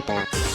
Danganronpa.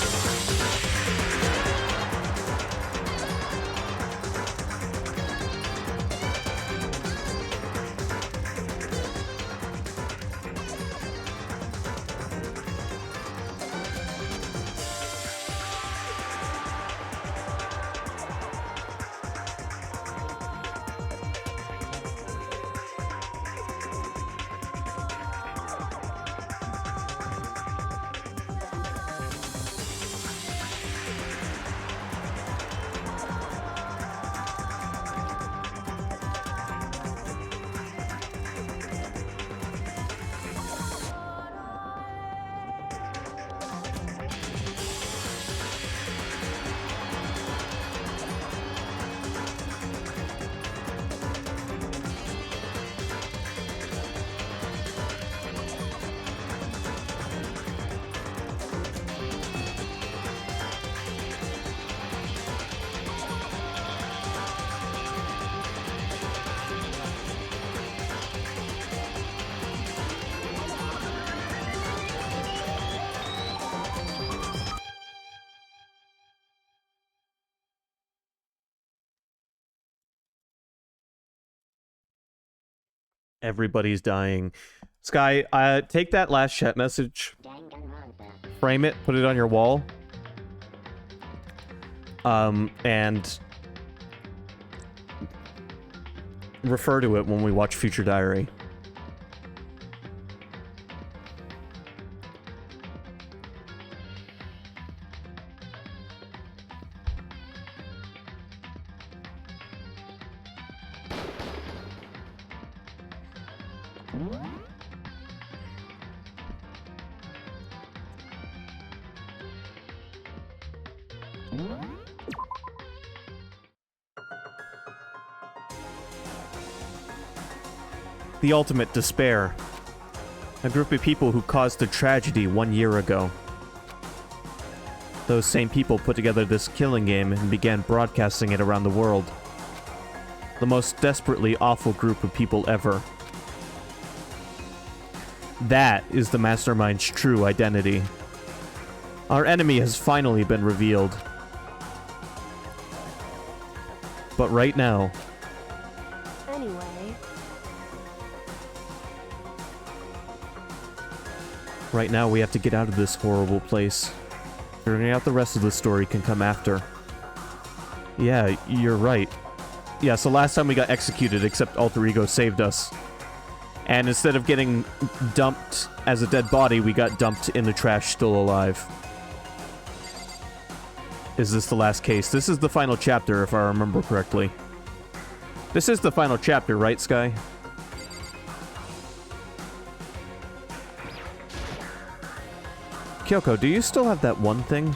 Everybody's dying. Sky, take that last chat message, frame it, put it on your wall, and refer to it when we watch Future Diary. The ultimate despair. A group of people who caused a tragedy 1 year ago. Those same people put together this killing game and began broadcasting it around the world. The most desperately awful group of people ever. That is the Mastermind's true identity. Our enemy has finally been revealed. But right now... Anyway... Right now, we have to get out of this horrible place. Figuring out the rest of the story can come after. Yeah, you're right. Yeah, so last time we got executed, except Alter Ego saved us. And instead of getting dumped as a dead body, we got dumped in the trash still alive. Is this the last case? This is the final chapter, if I remember correctly. This is the final chapter, right, Sky? Kyoko, do you still have that one thing?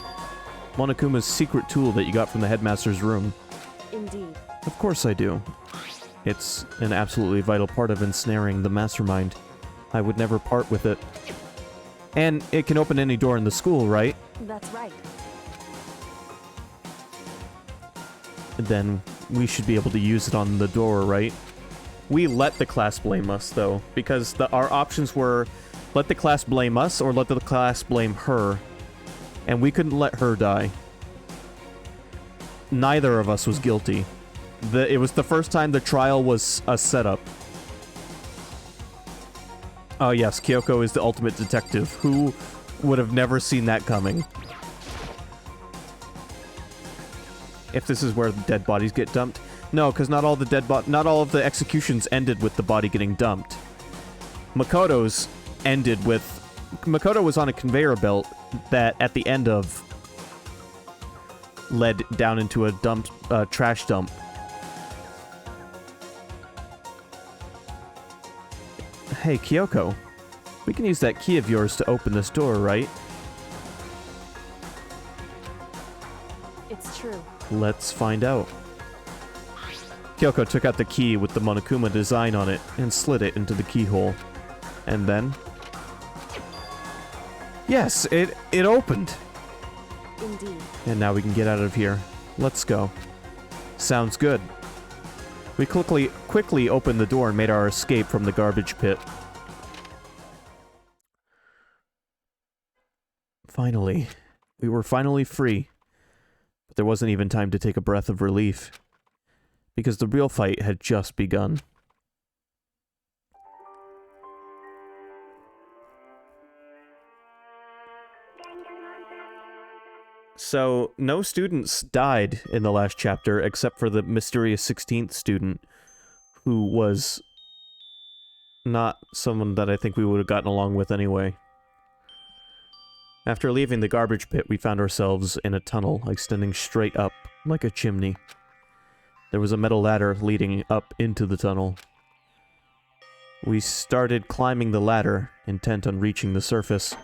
Monokuma's secret tool that you got from the headmaster's room. Indeed. Of course I do. It's an absolutely vital part of ensnaring the mastermind. I would never part with it. And it can open any door in the school, right? That's right. Then we should be able to use it on the door, right? We let the class blame us, though, because our options were let the class blame us or let the class blame her. And we couldn't let her die. Neither of us was guilty. It was the first time the trial was a setup. Oh yes, Kyoko is the ultimate detective. Who would have never seen that coming? If this is where the dead bodies get dumped? No, because not all of the executions ended with the body getting dumped. Makoto's ended with... Makoto was on a conveyor belt that, at the end of, led down into a trash dump. Hey, Kyoko. We can use that key of yours to open this door, right? It's true. Let's find out. Kyoko took out the key with the Monokuma design on it and slid it into the keyhole. And then... Yes, it opened! Indeed. And now we can get out of here. Let's go. Sounds good. We quickly opened the door and made our escape from the garbage pit. Finally. We were finally free, but there wasn't even time to take a breath of relief, because the real fight had just begun. So, no students died in the last chapter except for the mysterious 16th student, who was not someone that I think we would have gotten along with anyway. After leaving the garbage pit, we found ourselves in a tunnel extending straight up like a chimney. There was a metal ladder leading up into the tunnel. We started climbing the ladder, intent on reaching the surface.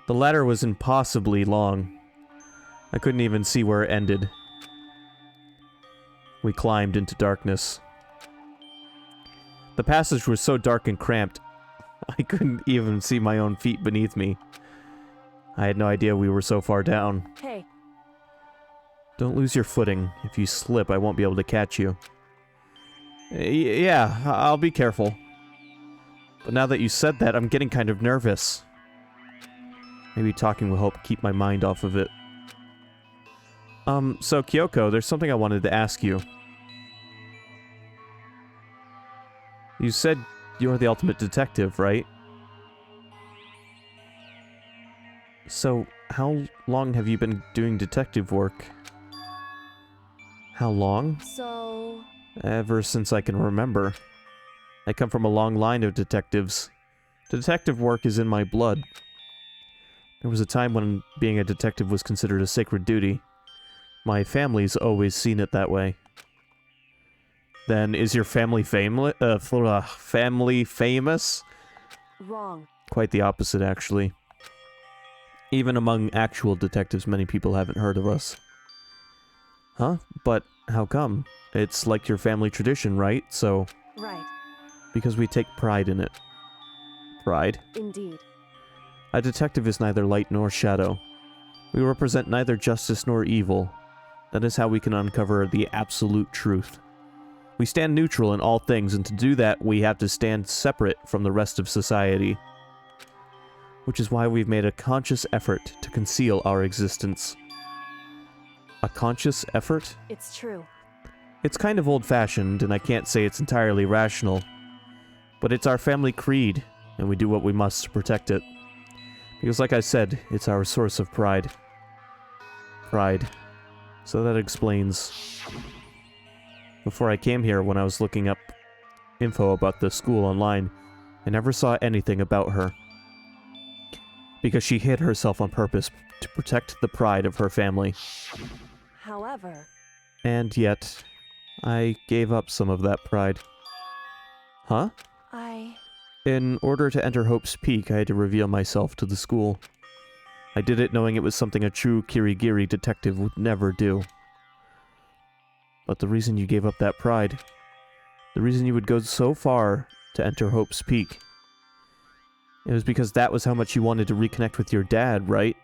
The ladder was impossibly long. I couldn't even see where it ended. We climbed into darkness. The passage was so dark and cramped, I couldn't even see my own feet beneath me. I had no idea we were so far down. Hey. Don't lose your footing. If you slip, I won't be able to catch you. Yeah, I'll be careful. But now that you said that, I'm getting kind of nervous. Maybe talking will help keep my mind off of it. So Kyoko, there's something I wanted to ask you. You said you're the ultimate detective, right? So, how long have you been doing detective work? How long? So... Ever since I can remember. I come from a long line of detectives. Detective work is in my blood. There was a time when being a detective was considered a sacred duty. My family's always seen it that way. Then, is your family famous? Wrong. Quite the opposite, actually. Even among actual detectives, many people haven't heard of us. Huh? But how come? It's like your family tradition, right? So... Right. Because we take pride in it. Pride? Indeed. A detective is neither light nor shadow. We represent neither justice nor evil. That is how we can uncover the absolute truth. We stand neutral in all things, and to do that, we have to stand separate from the rest of society. Which is why we've made a conscious effort to conceal our existence. A conscious effort? It's true. It's kind of old-fashioned, and I can't say it's entirely rational. But it's our family creed, and we do what we must to protect it. Because like I said, it's our source of pride. Pride. So that explains... Before I came here, when I was looking up info about the school online, I never saw anything about her. Because she hid herself on purpose to protect the pride of her family. However... And yet, I gave up some of that pride. Huh? In order to enter Hope's Peak, I had to reveal myself to the school. I did it knowing it was something a true Kirigiri detective would never do. But the reason you gave up that pride, the reason you would go so far to enter Hope's Peak, it was because that was how much you wanted to reconnect with your dad, right?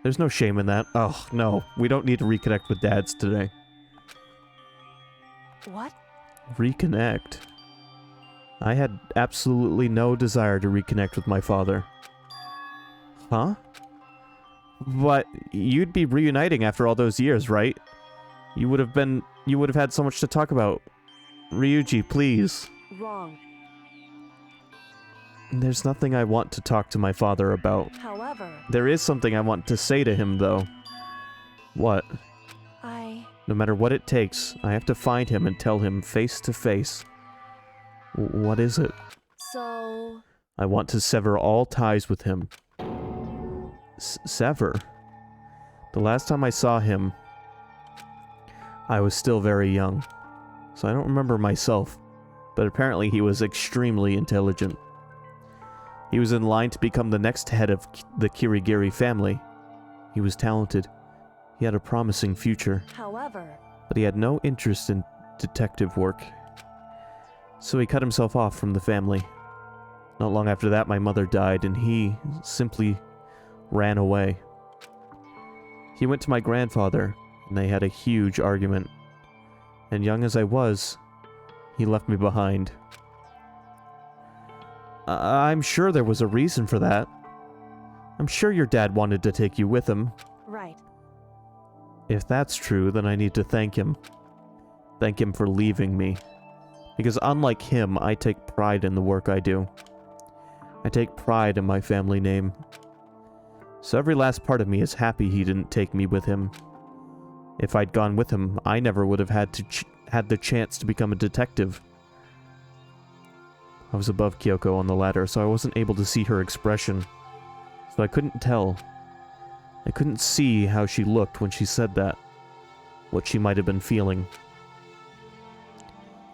There's no shame in that. Oh, no. We don't need to reconnect with dads today. What? Reconnect? I had absolutely no desire to reconnect with my father. Huh? But you'd be reuniting after all those years, right? You would have had so much to talk about. Ryuji, please. Wrong. There's nothing I want to talk to my father about. However... There is something I want to say to him, though. What? No matter what it takes, I have to find him and tell him face to face. What is it? So... I want to sever all ties with him. Sever? The last time I saw him, I was still very young, so I don't remember myself, but apparently he was extremely intelligent. He was in line to become the next head of the Kirigiri family. He was talented. He had a promising future. However... But he had no interest in detective work. So he cut himself off from the family. Not long after that, my mother died, and he simply ran away. He went to my grandfather, and they had a huge argument. And young as I was, he left me behind. I'm sure there was a reason for that. I'm sure your dad wanted to take you with him. Right. If that's true, then I need to thank him. Thank him for leaving me. Because unlike him, I take pride in the work I do. I take pride in my family name. So every last part of me is happy he didn't take me with him. If I'd gone with him, I never would have had the chance to become a detective. I was above Kyoko on the ladder, so I wasn't able to see her expression. So I couldn't tell. I couldn't see how she looked when she said that. What she might have been feeling.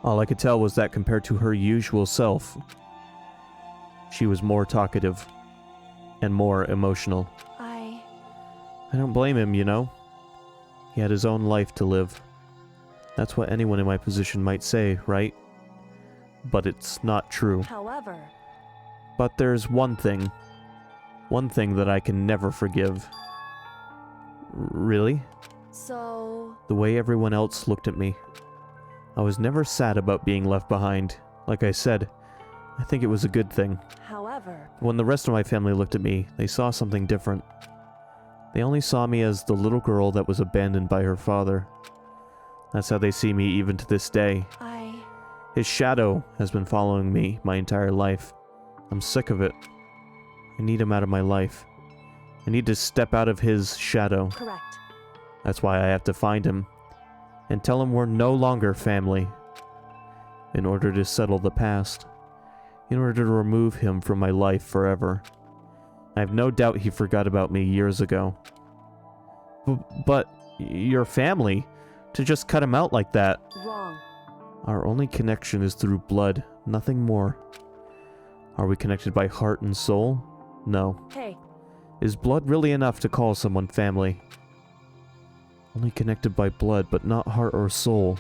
All I could tell was that compared to her usual self, she was more talkative and more emotional. I don't blame him, you know? He had his own life to live. That's what anyone in my position might say, right? But it's not true. However... But there's one thing that I can never forgive. Really? So... The way everyone else looked at me. I was never sad about being left behind. Like I said, I think it was a good thing. However... When the rest of my family looked at me, they saw something different. They only saw me as the little girl that was abandoned by her father. That's how they see me even to this day. His shadow has been following me my entire life. I'm sick of it. I need him out of my life. I need to step out of his shadow. Correct. That's why I have to find him. And tell him we're no longer family. In order to settle the past. In order to remove him from my life forever. I have no doubt he forgot about me years ago. But your family? To just cut him out like that? Wrong. Our only connection is through blood, nothing more. Are we connected by heart and soul? No. Hey. Is blood really enough to call someone family? Only connected by blood, but not heart or soul.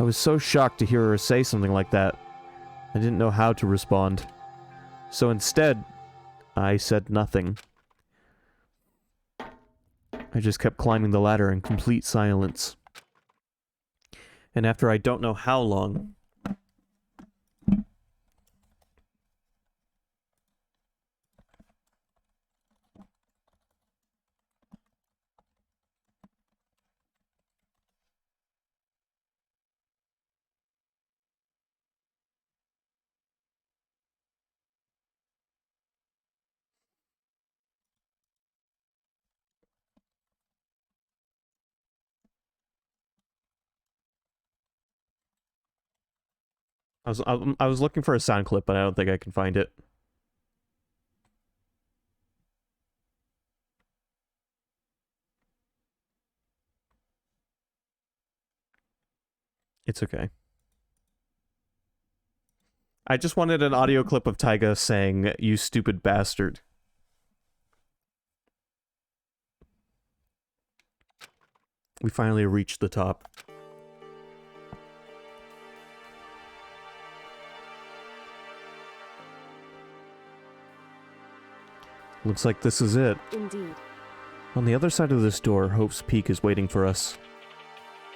I was so shocked to hear her say something like that. I didn't know how to respond. So instead, I said nothing. I just kept climbing the ladder in complete silence. And after I don't know how long... I was looking for a sound clip, but I don't think I can find it. It's okay. I just wanted an audio clip of Taiga saying, "You stupid bastard." We finally reached the top. Looks like this is it. Indeed. On the other side of this door, Hope's Peak is waiting for us.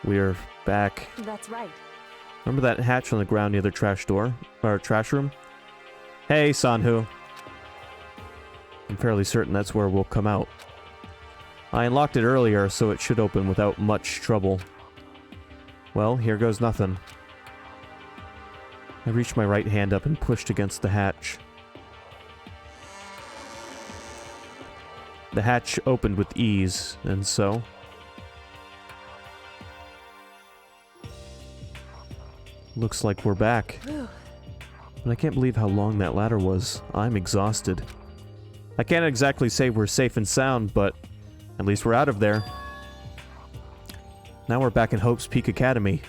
We're back. That's right. Remember that hatch on the ground near the trash door? Or trash room? Hey, Sanhu. I'm fairly certain that's where we'll come out. I unlocked it earlier, so it should open without much trouble. Well, here goes nothing. I reached my right hand up and pushed against the hatch. The hatch opened with ease, and so... Looks like we're back. But I can't believe how long that ladder was. I'm exhausted. I can't exactly say we're safe and sound, but at least we're out of there. Now we're back in Hope's Peak Academy.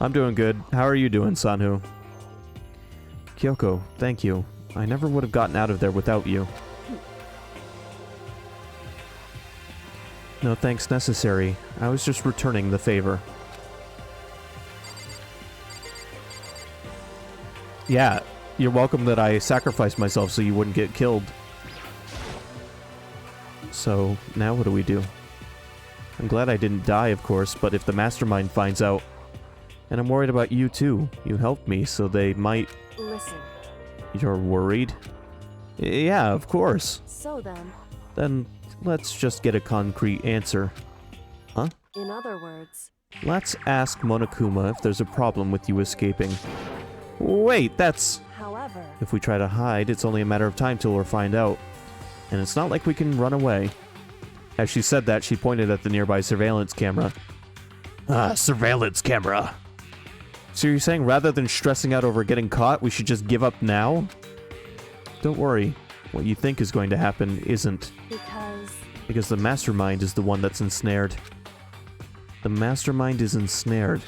I'm doing good. How are you doing, Sanhu? Kyoko, thank you. I never would have gotten out of there without you. No thanks necessary. I was just returning the favor. Yeah, you're welcome that I sacrificed myself so you wouldn't get killed. So, now what do we do? I'm glad I didn't die, of course, but if the mastermind finds out... And I'm worried about you too. You helped me, so they might... Listen. You're worried? Yeah, of course. So then, Then let's just get a concrete answer. Huh? in other words, Let's ask Monokuma if there's a problem with you escaping. Wait, that's... however, If we try to hide, it's only a matter of time till we'll find out. And it's not like we can run away. As she said that, she pointed at the nearby surveillance camera. Ah, surveillance camera. So you're saying rather than stressing out over getting caught, we should just give up now? Don't worry. What you think is going to happen isn't. Because the mastermind is the one that's ensnared. The mastermind is ensnared.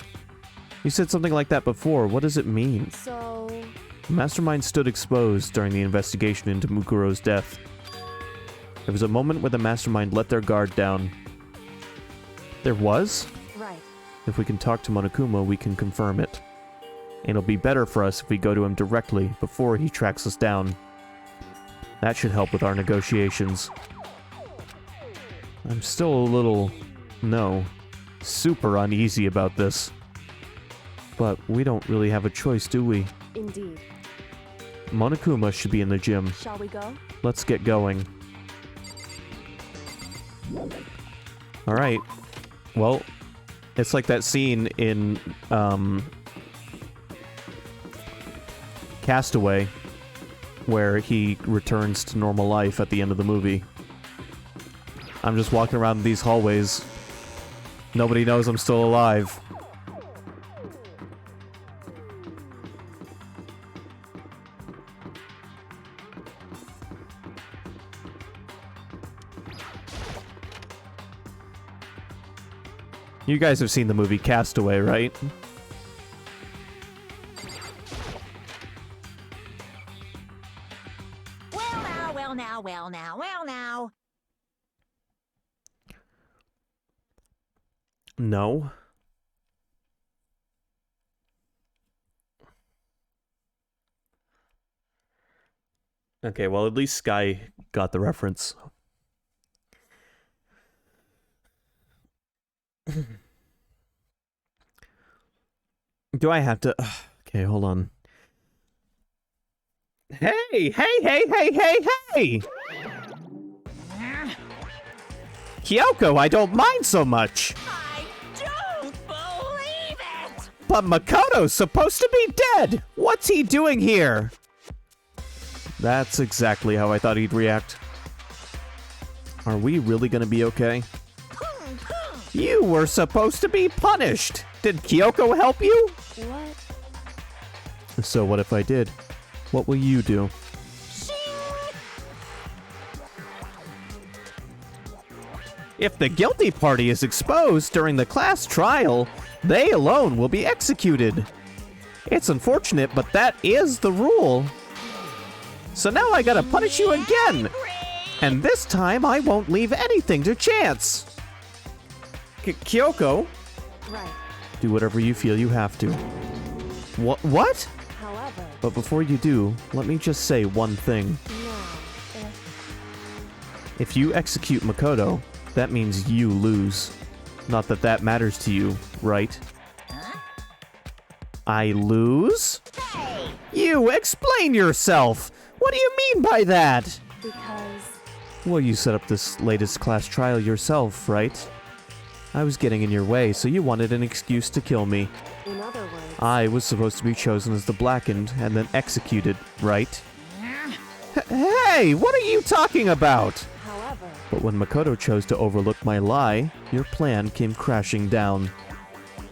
You said something like that before. What does it mean? so... The mastermind stood exposed during the investigation into Mukuro's death. There was a moment where the mastermind let their guard down. There was? Right. If we can talk to Monokuma, we can confirm it. And it'll be better for us if we go to him directly before he tracks us down. That should help with our negotiations. I'm still a little... no. Super uneasy about this. But we don't really have a choice, do we? Indeed. Monokuma should be in the gym. Shall we go? Let's get going. Alright. Well, it's like that scene in, Castaway, where he returns to normal life at the end of the movie. I'm just walking around these hallways. Nobody knows I'm still alive. You guys have seen the movie Castaway, right? Well now, well now, well now, well now. No. Okay, well, at least Sky got the reference. Do I have to... Okay, hold on. Hey! Hey, hey, hey, hey, hey! Kyoko, I don't mind so much! I don't believe it! But Makoto's supposed to be dead! What's he doing here? That's exactly how I thought he'd react. Are we really gonna be okay? You were supposed to be punished! Did Kyoko help you? What? So what if I did? What will you do? If the guilty party is exposed during the class trial, they alone will be executed. It's unfortunate, but that is the rule. So now I gotta punish you again! And this time I won't leave anything to chance! Kyoko? Right. Do whatever you feel you have to. What? However, But before you do, let me just say one thing. now, If you execute Makoto, that means you lose. Not that that matters to you, right? I lose? You explain yourself! What do you mean by that? because... Well, you set up this latest class trial yourself, right? I was getting in your way, so you wanted an excuse to kill me. In other words... I was supposed to be chosen as the Blackened and then executed, right? Hey, what are you talking about? However, But when Makoto chose to overlook my lie, your plan came crashing down.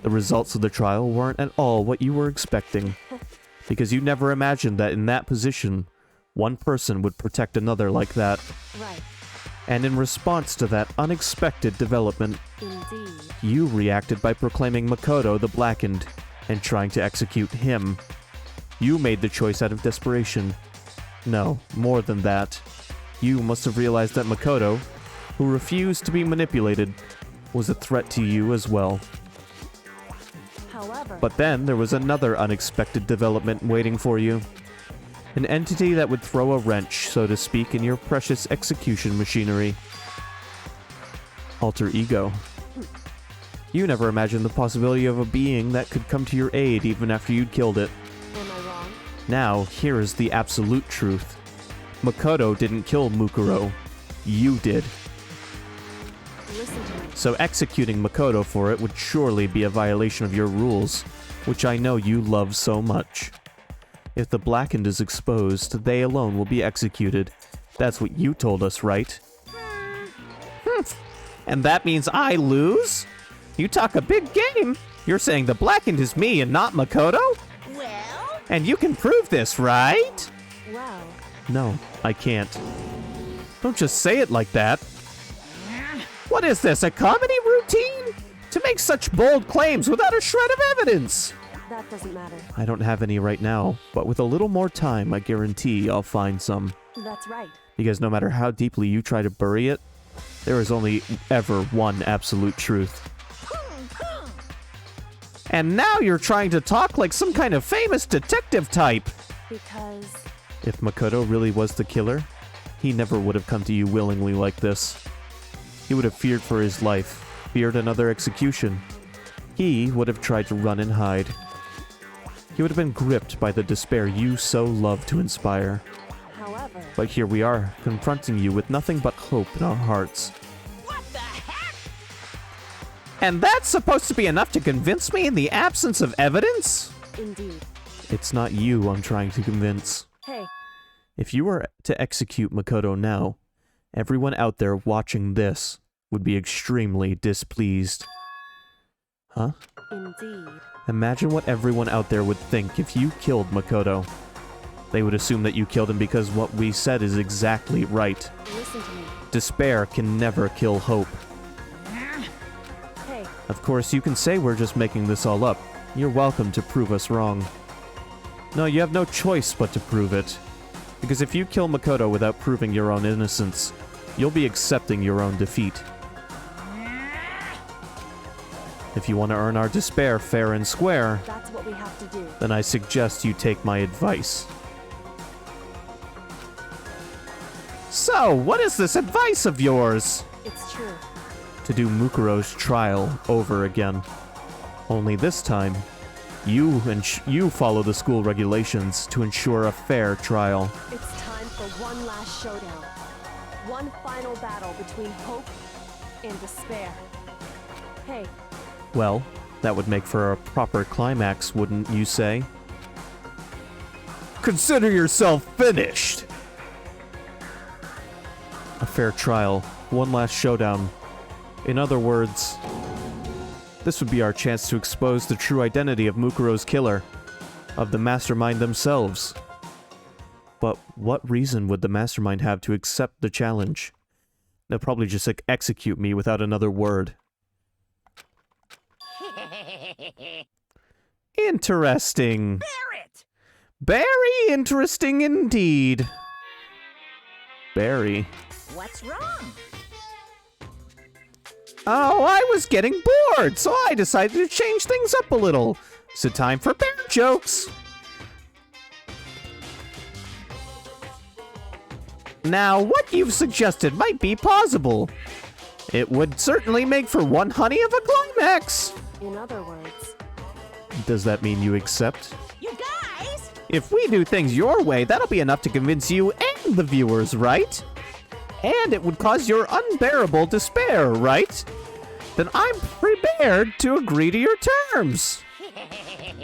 The results of the trial weren't at all what you were expecting. Because you never imagined that in that position, one person would protect another like that. right. And in response to that unexpected development, Indeed. you reacted by proclaiming Makoto the Blackened and trying to execute him. You made the choice out of desperation. No, more than that. You must have realized that Makoto, who refused to be manipulated, was a threat to you as well. However... But then there was another unexpected development waiting for you. An entity that would throw a wrench, so to speak, in your precious execution machinery. Alter ego. You never imagined the possibility of a being that could come to your aid even after you'd killed it. Am I wrong? Now, here is the absolute truth. Makoto didn't kill Mukuro. You did. Listen to me. So executing Makoto for it would surely be a violation of your rules, which I know you love so much. If the Blackened is exposed, they alone will be executed. That's what you told us, right? And that means I lose? You talk a big game. You're saying the Blackened is me and not Makoto? Well? And you can prove this, right? Well, No, I can't. Don't just say it like that. What is this, a comedy routine? To make such bold claims without a shred of evidence! that doesn't matter. I don't have any right now, but with a little more time, I guarantee I'll find some. That's right. Because no matter how deeply you try to bury it, there is only ever one absolute truth. And now you're trying to talk like some kind of famous detective type! Because If Makoto really was the killer, he never would have come to you willingly like this. He would have feared for his life, feared another execution. He would have tried to run and hide. He would have been gripped by the despair you so love to inspire. however, But here we are, confronting you with nothing but hope in our hearts. What the heck? And that's supposed to be enough to convince me in the absence of evidence? indeed. It's not you I'm trying to convince. Hey, If you were to execute Makoto now, everyone out there watching this would be extremely displeased. Huh? indeed. Imagine what everyone out there would think if you killed Makoto. They would assume that you killed him because what we said is exactly right. Listen to me. Despair can never kill hope. Hey, Of course, you can say we're just making this all up. You're welcome to prove us wrong. No, you have no choice but to prove it. Because if you kill Makoto without proving your own innocence, you'll be accepting your own defeat. If you want to earn our despair fair and square, that's what we have to do. then I suggest you take my advice. So, what is this advice of yours? It's true. To do Mukuro's trial over again. Only this time, you follow the school regulations to ensure a fair trial. It's time for one last showdown. One final battle between hope and despair. Hey, Well, that would make for a proper climax, wouldn't you say? Consider yourself finished! A fair trial, one last showdown. In other words, this would be our chance to expose the true identity of Mukuro's killer, of the mastermind themselves. But what reason would the mastermind have to accept the challenge? They'll probably just execute me without another word. Interesting. Barrett! Very interesting indeed. Barry. What's wrong? Oh, I was getting bored, so I decided to change things up a little. So time for bear jokes. Now, what you've suggested might be plausible. It would certainly make for one honey of a climax. in other words, Does that mean you accept? You guys! If we do things your way, that'll be enough to convince you and the viewers, right? And it would cause your unbearable despair, right? Then I'm prepared to agree to your terms.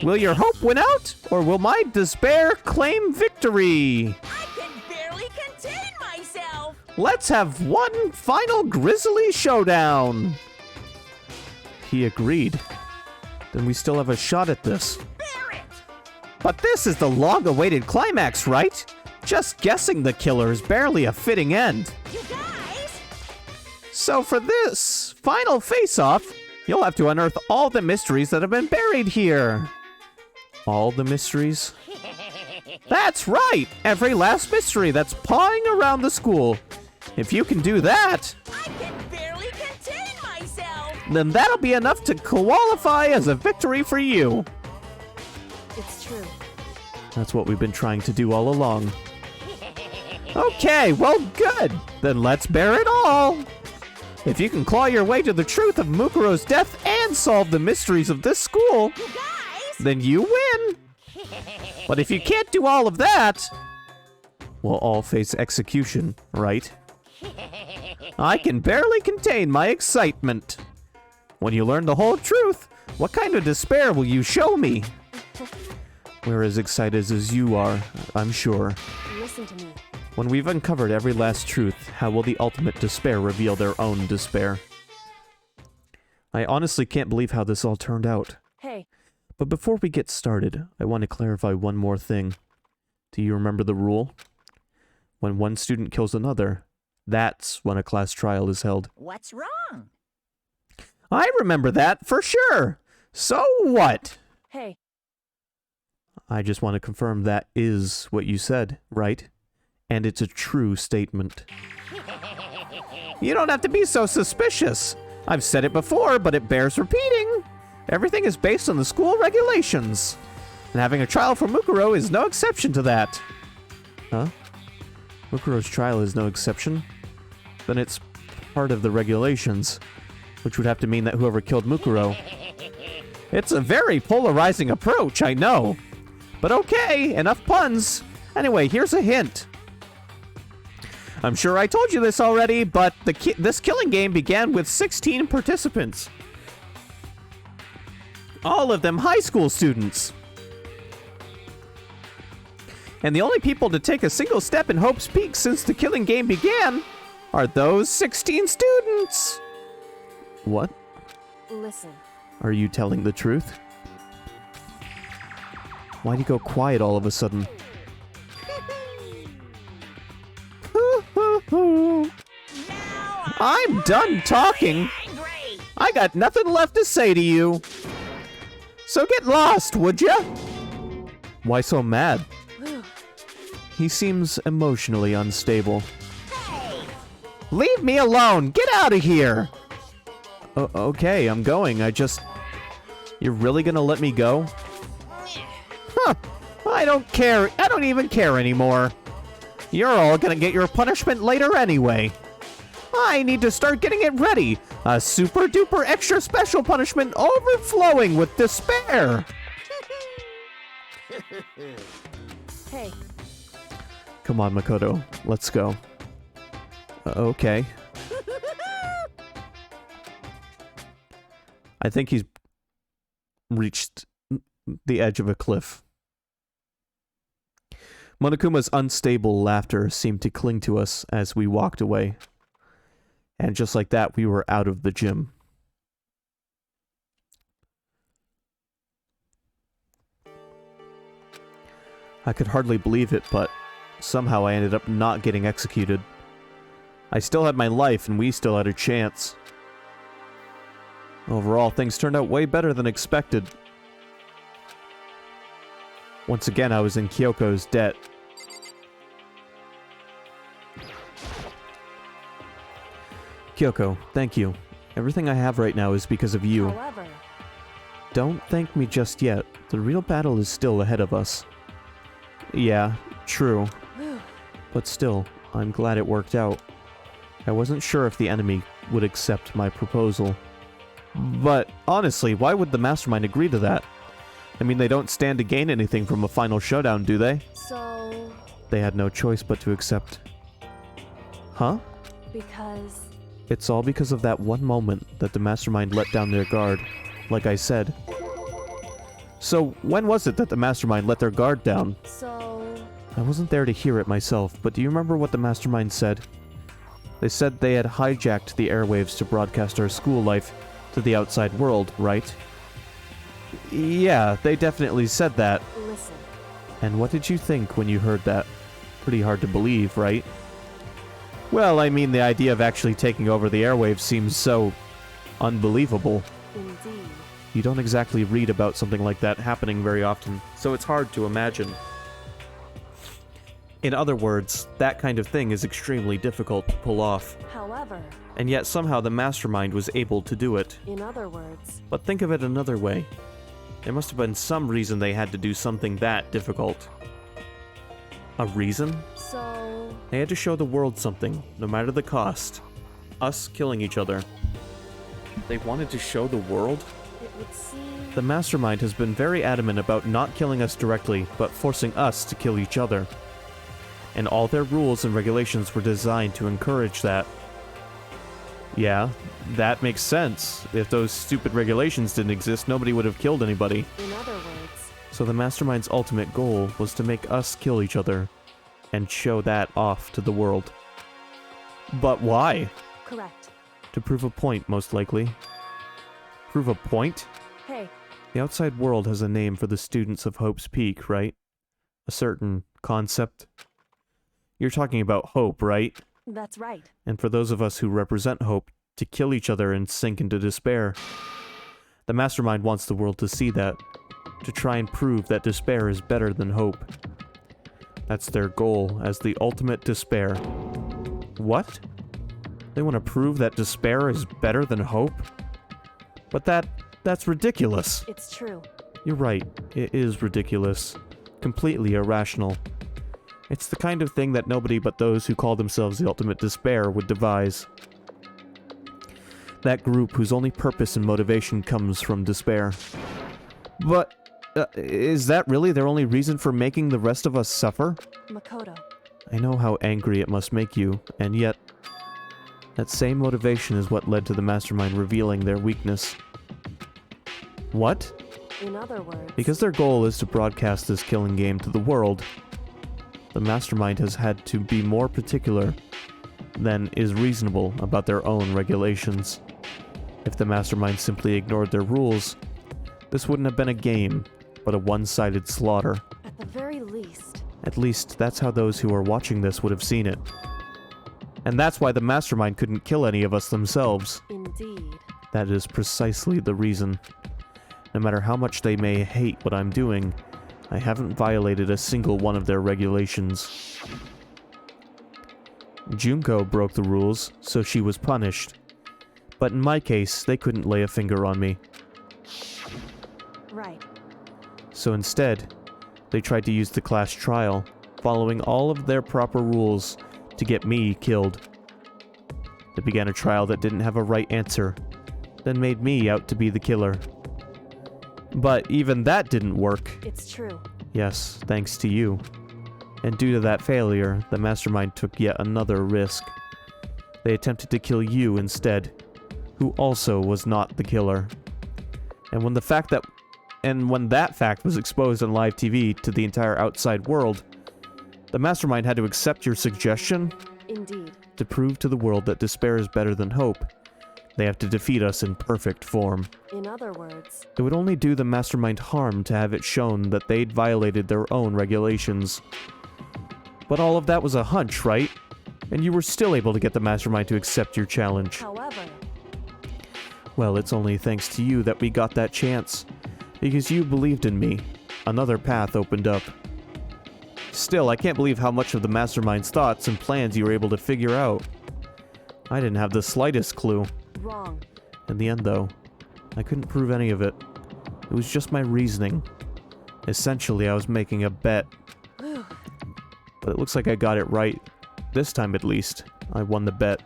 Will your hope win out, or will my despair claim victory? I can barely contain myself! Let's have one final grisly showdown. He agreed. Then we still have a shot at this. Barrett! But this is the long-awaited climax, right? Just guessing the killer is barely a fitting end. You guys! So for this final face-off, you'll have to unearth all the mysteries that have been buried here. All the mysteries? That's right! Every last mystery that's pawing around the school. If you can do that, I can barely contain myself! then that'll be enough to qualify as a victory for you. it's true. That's what we've been trying to do all along. Okay, well, good. Then let's bear it all. If you can claw your way to the truth of Mukuro's death and solve the mysteries of this school, You guys! then you win. But if you can't do all of that, will all face execution, right? I can barely contain my excitement. When you learn the whole truth, what kind of despair will you show me? We're as excited as you are, I'm sure. Listen to me. When we've uncovered every last truth, how will the ultimate despair reveal their own despair? I honestly can't believe how this all turned out. Hey, But before we get started, I want to clarify one more thing. Do you remember the rule? When one student kills another, that's when a class trial is held. What's wrong? I remember that, for sure! So what? hey, I just want to confirm that is what you said, right? And it's a true statement. You don't have to be so suspicious. I've said it before, but it bears repeating. Everything is based on the school regulations. And having a trial for Mukuro is no exception to that. Huh? Mukuro's trial is no exception? Then it's part of the regulations, which would have to mean that whoever killed Mukuro... It's a very polarizing approach, I know. But okay, enough puns. Anyway, here's a hint. I'm sure I told you this already, but this killing game began with 16 participants. All of them high school students. And the only people to take a single step in Hope's Peak since the killing game began are those 16 students. What? listen. Are you telling the truth? Why'd you go quiet all of a sudden? I'm done talking. Angry. I got nothing left to say to you. So get lost, would ya? Why so mad? He seems emotionally unstable. Hey. Leave me alone! Get out of here! Okay, I'm going. You're really gonna let me go? Huh. I don't care. I don't even care anymore. You're all gonna get your punishment later anyway. I need to start getting it ready. A super duper extra special punishment overflowing with despair. Hey, Come on, Makoto. Let's go. Okay. I think he's reached the edge of a cliff. Monokuma's unstable laughter seemed to cling to us as we walked away. And just like that, we were out of the gym. I could hardly believe it, but somehow I ended up not getting executed. I still had my life, and we still had a chance. Overall, things turned out way better than expected. Once again, I was in Kyoko's debt. Kyoko, thank you. Everything I have right now is because of you. however, Don't thank me just yet. The real battle is still ahead of us. Yeah, true. But still, I'm glad it worked out. I wasn't sure if the enemy would accept my proposal. But, honestly, why would the Mastermind agree to that? I mean, they don't stand to gain anything from a final showdown, do they? so, They had no choice but to accept. Huh? because, It's all because of that one moment that the Mastermind let down their guard, like I said. So, when was it that the Mastermind let their guard down? so, I wasn't there to hear it myself, but do you remember what the Mastermind said? They said they had hijacked the airwaves to broadcast our school life to the outside world, right? Yeah, they definitely said that. listen. And what did you think when you heard that? Pretty hard to believe, right? Well, I mean, the idea of actually taking over the airwaves seems so unbelievable. Indeed. You don't exactly read about something like that happening very often, so it's hard to imagine. In other words, that kind of thing is extremely difficult to pull off, However, and yet somehow the Mastermind was able to do it. in other words, But think of it another way. There must have been some reason they had to do something that difficult. A reason? so, They had to show the world something, no matter the cost. Us killing each other. They wanted to show the world? it would seem, The Mastermind has been very adamant about not killing us directly, but forcing us to kill each other. and all their rules and regulations were designed to encourage that. Yeah, that makes sense. If those stupid regulations didn't exist, nobody would have killed anybody. In other words, So the Mastermind's ultimate goal was to make us kill each other and show that off to the world. But why? correct. To prove a point, most likely. Prove a point? Hey, The outside world has a name for the students of Hope's Peak, right? A certain concept. You're talking about hope, right? that's right. And for those of us who represent hope, to kill each other and sink into despair. The Mastermind wants the world to see that, to try and prove that despair is better than hope. That's their goal, as the ultimate despair. What? They want to prove that despair is better than hope? But that's ridiculous. It's true. You're right, it is ridiculous. Completely irrational. It's the kind of thing that nobody but those who call themselves the ultimate despair would devise. That group whose only purpose and motivation comes from despair. But, is that really their only reason for making the rest of us suffer? Makoto. I know how angry it must make you, and yet, that same motivation is what led to the Mastermind revealing their weakness. What? In other words, Because their goal is to broadcast this killing game to the world, the Mastermind has had to be more particular than is reasonable about their own regulations. If the Mastermind simply ignored their rules, this wouldn't have been a game, but a one-sided slaughter. at the very least, At least, that's how those who are watching this would have seen it. And that's why the Mastermind couldn't kill any of us themselves. indeed. That is precisely the reason. No matter how much they may hate what I'm doing, I haven't violated a single one of their regulations. Junko broke the rules, so she was punished. But in my case, they couldn't lay a finger on me. Right. So instead, they tried to use the class trial, following all of their proper rules, to get me killed. They began a trial that didn't have a right answer, then made me out to be the killer. But even that didn't work. It's true. Yes, thanks to you. And due to that failure, the Mastermind took yet another risk. They attempted to kill you instead, who also was not the killer. And when that fact was exposed on live TV to the entire outside world, the Mastermind had to accept your suggestion. Indeed. To prove to the world that despair is better than hope, they have to defeat us in perfect form. In other words, It would only do the Mastermind harm to have it shown that they'd violated their own regulations. But all of that was a hunch, right? And you were still able to get the Mastermind to accept your challenge. however, Well, it's only thanks to you that we got that chance. Because you believed in me. Another path opened up. Still, I can't believe how much of the Mastermind's thoughts and plans you were able to figure out. I didn't have the slightest clue. wrong. In the end, though, I couldn't prove any of it. It was just my reasoning. Essentially, I was making a bet. But it looks like I got it right. This time, at least. I won the bet.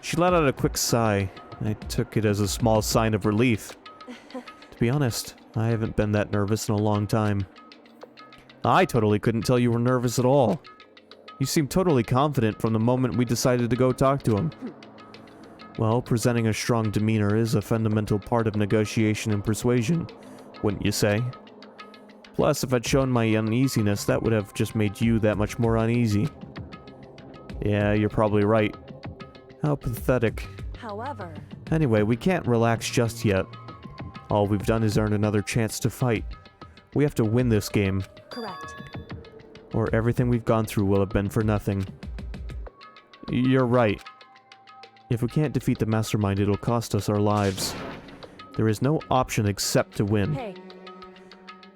She let out a quick sigh. I took it as a small sign of relief. To be honest, I haven't been that nervous in a long time. I totally couldn't tell you were nervous at all. You seemed totally confident from the moment we decided to go talk to him. Well, presenting a strong demeanor is a fundamental part of negotiation and persuasion, wouldn't you say? Plus, if I'd shown my uneasiness, that would have just made you that much more uneasy. Yeah, you're probably right. How pathetic. However, Anyway, we can't relax just yet. All we've done is earn another chance to fight. We have to win this game, correct. or everything we've gone through will have been for nothing. You're right. If we can't defeat the Mastermind, it'll cost us our lives. There is no option except to win. Hey,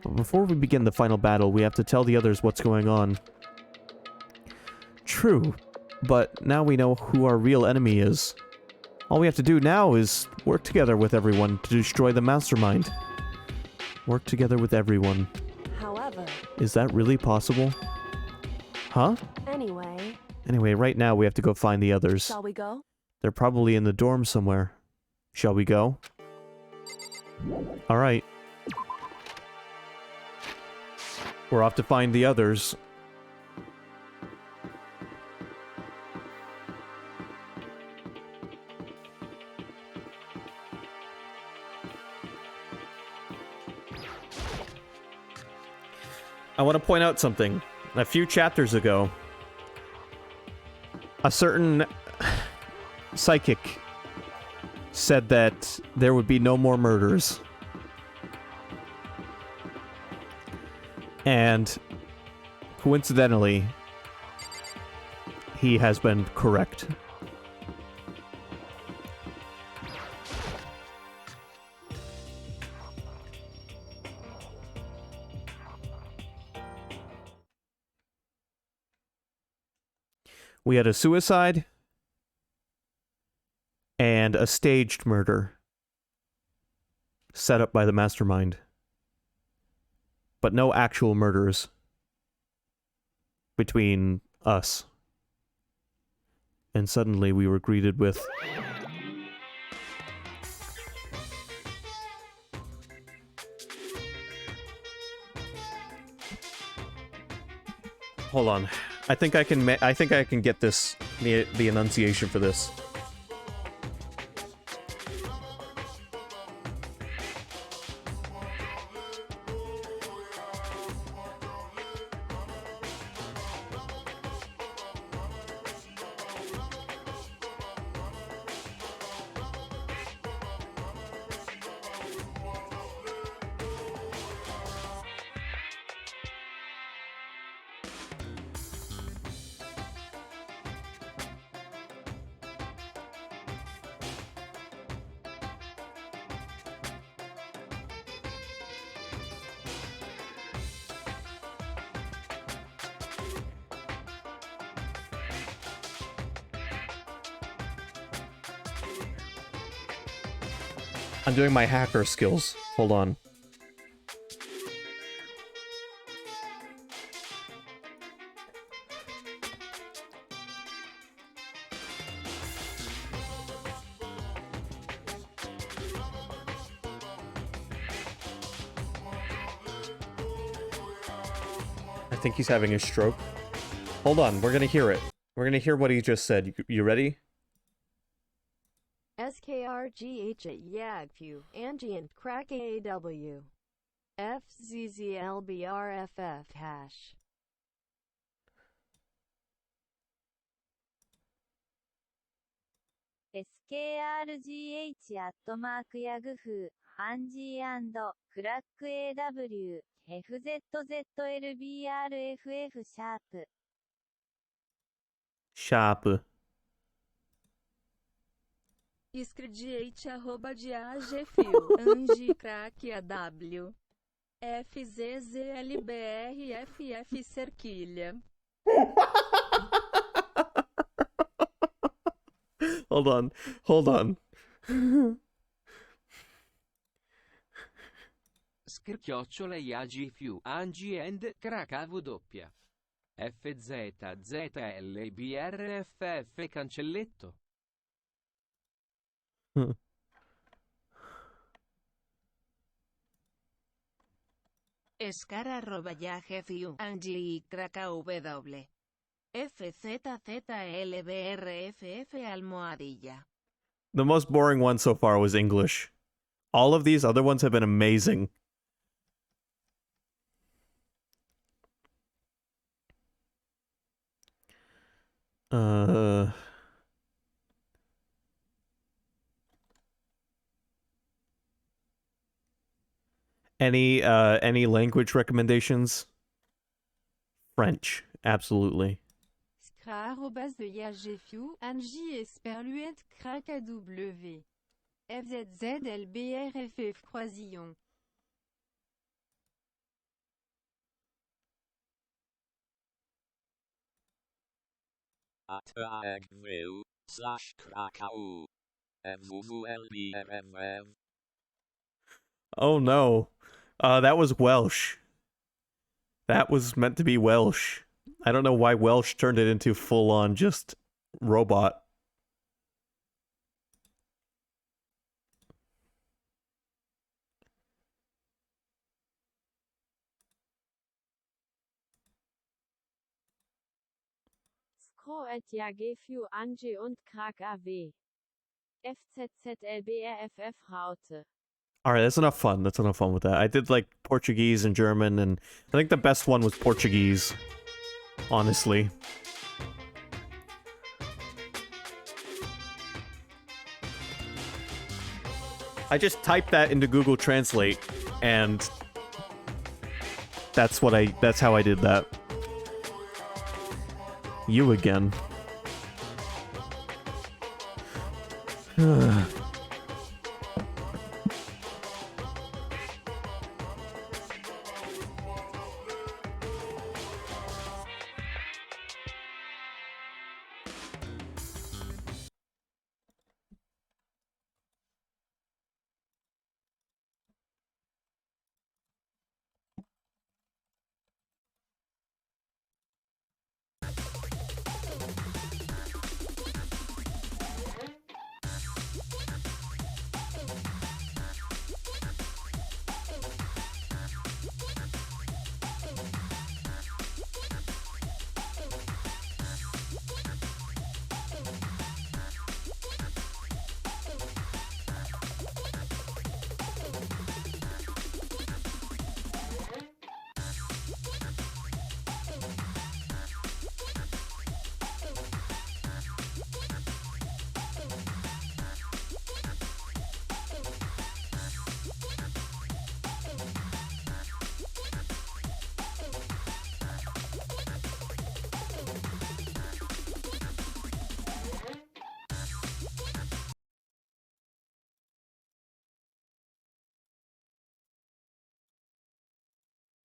But before we begin the final battle, we have to tell the others what's going on. True, but now we know who our real enemy is. All we have to do now is work together with everyone to destroy the Mastermind. Work together with everyone. however, Is that really possible? Huh? anyway, Anyway, right now we have to go find the others. shall we go? They're probably in the dorm somewhere. Shall we go? Alright. We're off to find the others. I want to point out something. A few chapters ago, a certain psychic said that there would be no more murders. And coincidentally, he has been correct. We had a suicide and a staged murder set up by the mastermind. But no actual murders between us. And suddenly we were greeted with... Hold on. I think I can get this, the enunciation for this. I'm doing my hacker skills. Hold on. I think he's having a stroke. Hold on, we're gonna hear it. We're gonna hear what he just said. You ready? SKRGH at Yagfu, Angie and Crack AW. FZZLBRFF hash. SKRGH アットマークヤグフハンジー&クラック AW FZZLBRFF シャープ Sharp. Scrediate arroba de AGFio, Angie Crack AW. FZZLBRFF cerquilha. Hold on. Hold on. Chiocciola IAGFU Angie and KW FZZLBRFF cancelletto. Escar arroba YAGFU Angie KW FZZLBRFF almohadilla. The most boring one so far was English. All of these other ones have been amazing. Any language recommendations? French, absolutely. Scra arrobas de YAGFU, Angie Esperluette Crack AW. FZZLBRFF croisillon. @agview/Krakow MWLBRFF. Oh no. That was Welsh. That was meant to be Welsh. I don't know why Welsh turned it into full-on just robot. Scro at YAGFU Angie und Crack AW. FZZLBRFF Raute. All right, that's enough fun. That's enough fun with that. I did like Portuguese and German, and I think the best one was Portuguese. Honestly. I just typed that into Google Translate, and that's how I did that. You again.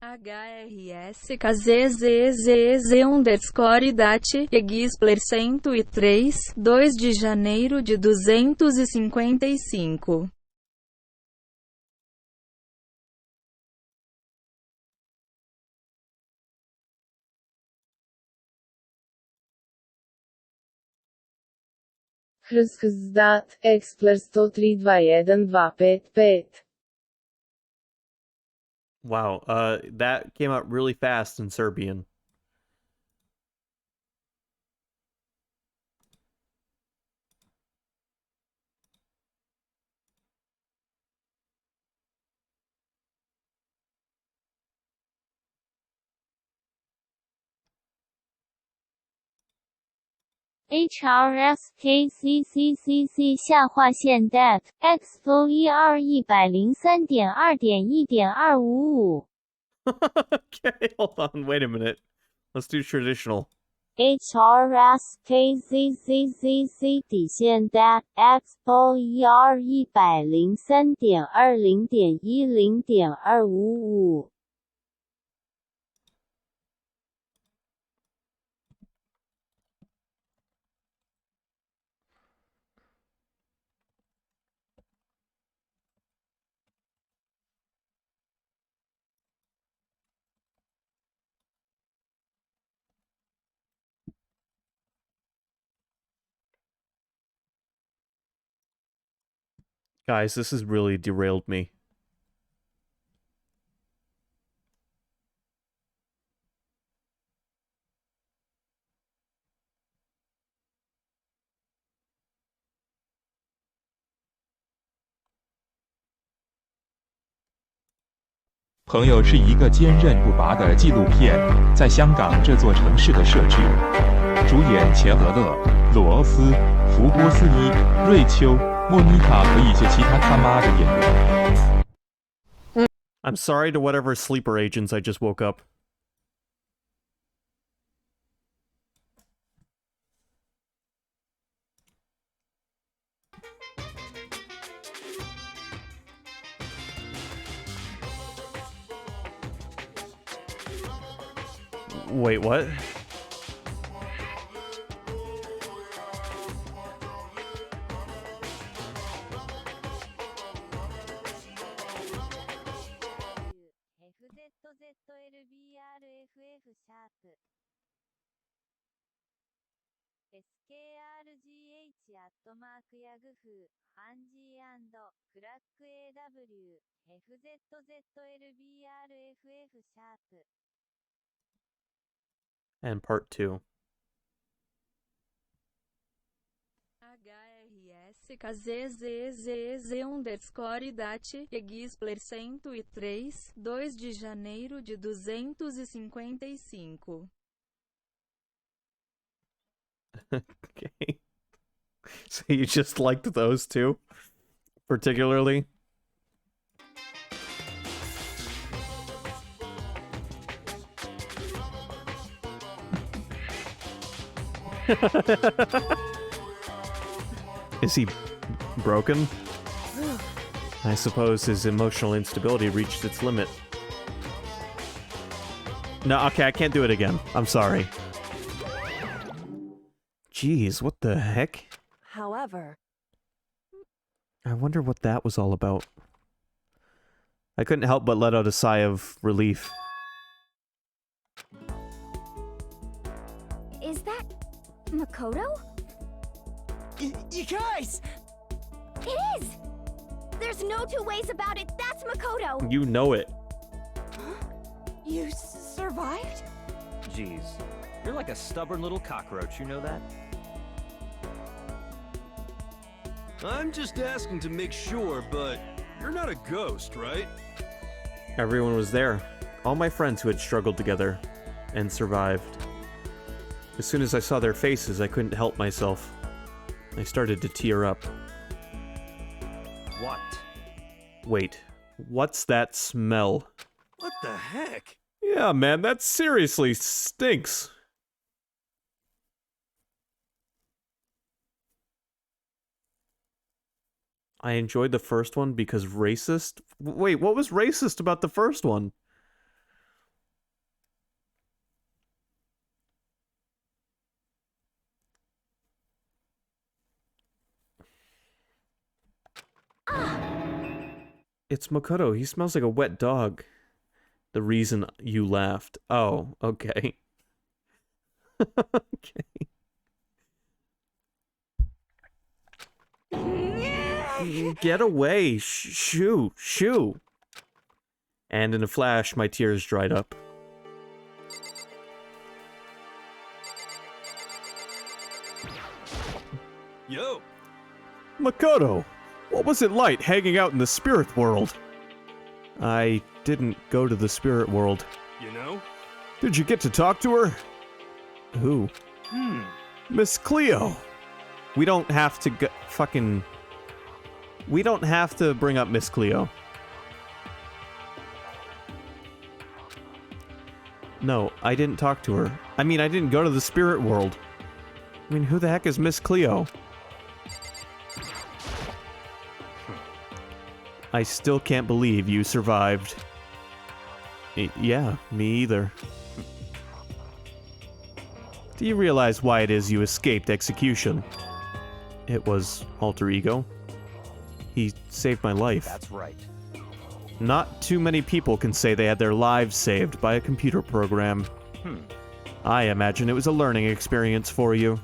HRSKZZZ_date Egispler 103, 2 de janeiro de 255. Hrskzdat, Expler 103.2.1.5.5. Wow, that came out really fast in Serbian. HRSKCCCC 下划线 det Expo 103.2.1.255 Okay, hold on, wait a minute. Let's do traditional. HRSKCCCC 底线 det Expo 103.20.10.255 Guys, this has really derailed me.《朋友》是一个坚韧不拔的纪录片，在香港这座城市的摄制。主演钱德勒、罗斯、福波斯伊、瑞秋、莫妮卡和一些其他他妈的演员。I'm sorry to whatever sleeper agents I just woke up. Wait, what? And part 2. CKZZZZ_date Egispler 103, 2 de janeiro de 255. Okay. So you just liked those two? Particularly? Is he broken? I suppose his emotional instability reached its limit. No, okay, I can't do it again. I'm sorry. Jeez, what the heck? However, I wonder what that was all about. I couldn't help but let out a sigh of relief. Is that Makoto? You guys! It is! There's no two ways about it. That's Makoto! You know it. You survived? Jeez, you're like a stubborn little cockroach, you know that? I'm just asking to make sure, but you're not a ghost, right? Everyone was there. All my friends who had struggled together and survived. As soon as I saw their faces, I couldn't help myself. I started to tear up. What? Wait, what's that smell? What the heck? Yeah, man, that seriously stinks. I enjoyed the first one because racist? Wait, what was racist about the first one? It's Makoto. He smells like a wet dog. The reason you laughed. Oh, okay. Okay. Get away! Shoo! Shoo! And in a flash, my tears dried up. Yo! Makoto! What was it like hanging out in the spirit world? I didn't go to the spirit world. You know? Did you get to talk to her? Who? Miss Cleo! We don't have to fucking... We don't have to bring up Miss Cleo. No, I didn't talk to her. I mean, I didn't go to the spirit world. I mean, who the heck is Miss Cleo? I still can't believe you survived. Yeah, me either. Do you realize why it is you escaped execution? It was alter ego. He saved my life. That's right. Not too many people can say they had their lives saved by a computer program. I imagine it was a learning experience for you.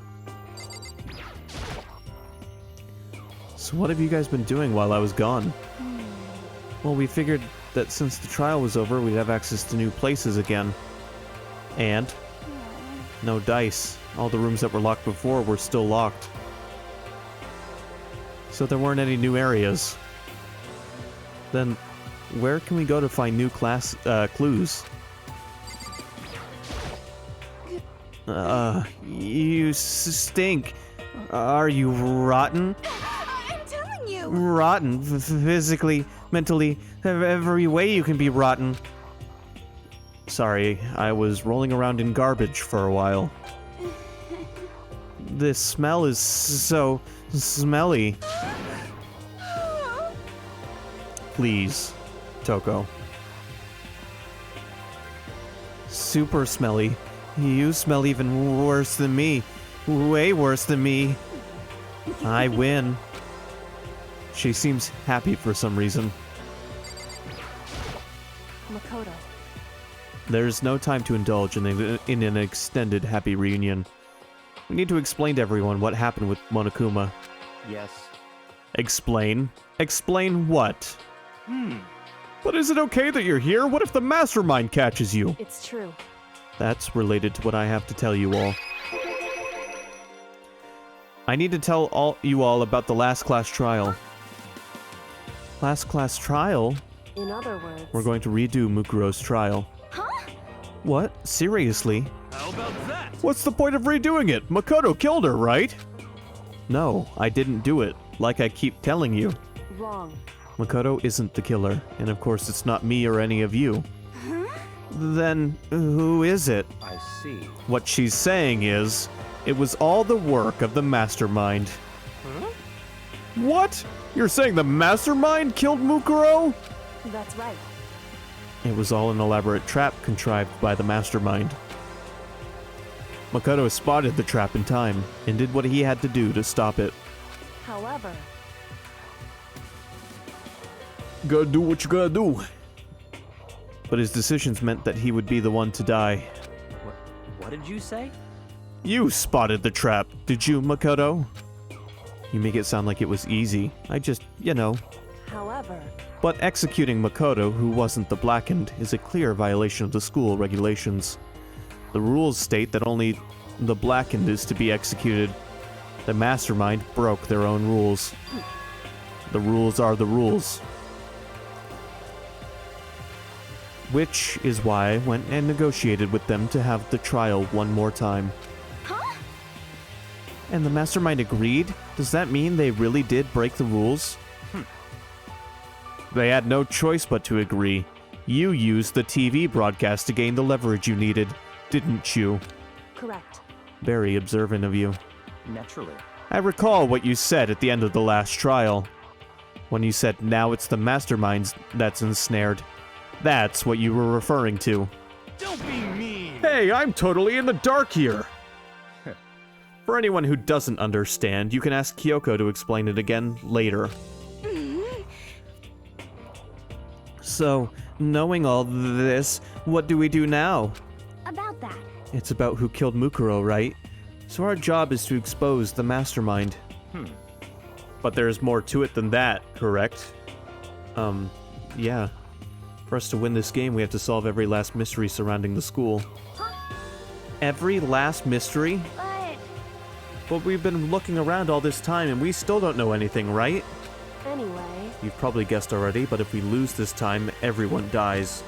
So what have you guys been doing while I was gone? Well, we figured that since the trial was over, we'd have access to new places again. And? No dice. All the rooms that were locked before were still locked. So there weren't any new areas. Then, where can we go to find new clues? You stink. Are you rotten? I'm telling you! Rotten. Physically, mentally, every way you can be rotten. Sorry, I was rolling around in garbage for a while. This smell is so smelly. Please, Toko. Super smelly. You smell even worse than me. Way worse than me. I win. She seems happy for some reason. Makoto. There's no time to indulge in an extended happy reunion. We need to explain to everyone what happened with Monokuma. Yes. Explain? Explain what? But is it okay that you're here? What if the mastermind catches you? It's true. That's related to what I have to tell you all. I need to tell you all about the last class trial. Last class trial? In other words... We're going to redo Mukuro's trial. Huh? What? Seriously? How about that? What's the point of redoing it? Makoto killed her, right? No, I didn't do it, like I keep telling you. Wrong. Makoto isn't the killer, and of course it's not me or any of you. Huh? Then, who is it? I see. What she's saying is, it was all the work of the mastermind. Huh? What? You're saying the mastermind killed Mukuro? That's right. It was all an elaborate trap contrived by the mastermind. Makoto spotted the trap in time, and did what he had to do to stop it. However... Gotta do what you gotta do. But his decisions meant that he would be the one to die. What did you say? You spotted the trap, did you, Makoto? You make it sound like it was easy. I just, However... But executing Makoto, who wasn't the Blackened, is a clear violation of the school regulations. The rules state that only the Blackened is to be executed. The mastermind broke their own rules. The rules are the rules. Which is why I went and negotiated with them to have the trial one more time. Huh? And the mastermind agreed? Does that mean they really did break the rules? They had no choice but to agree. You used the TV broadcast to gain the leverage you needed, didn't you? Correct. Very observant of you. Naturally. I recall what you said at the end of the last trial. When you said, now it's the masterminds that's ensnared. That's what you were referring to. Don't be mean! Hey, I'm totally in the dark here! For anyone who doesn't understand, you can ask Kyoko to explain it again later. So, knowing all this, what do we do now? About that. It's about who killed Mukuro, right? So our job is to expose the mastermind. But there's more to it than that, correct? Yeah. For us to win this game, we have to solve every last mystery surrounding the school. Huh? Every last mystery? But we've been looking around all this time and we still don't know anything, right? Anyway... You've probably guessed already, but if we lose this time, everyone dies.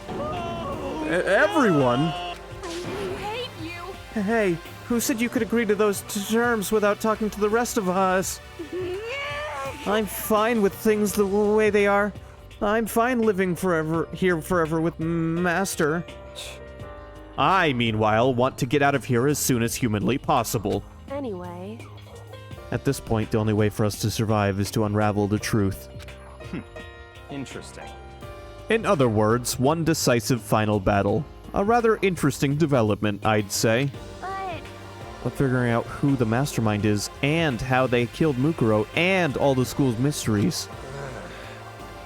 Everyone? I hate you! Hey, who said you could agree to those terms without talking to the rest of us? I'm fine with things the way they are. I'm fine living here forever with Master. I, meanwhile, want to get out of here as soon as humanly possible. Anyway... At this point, the only way for us to survive is to unravel the truth. Interesting. In other words, one decisive final battle. A rather interesting development, I'd say. But figuring out who the mastermind is, and how they killed Mukuro, and all the school's mysteries.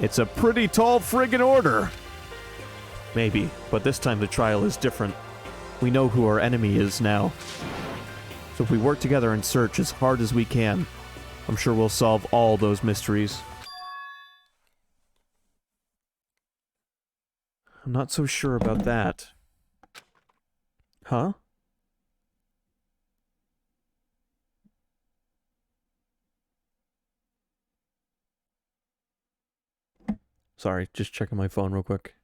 It's a pretty tall friggin' order! Maybe, but this time the trial is different. We know who our enemy is now. So if we work together and search as hard as we can, I'm sure we'll solve all those mysteries. I'm not so sure about that. Huh? Sorry, just checking my phone real quick.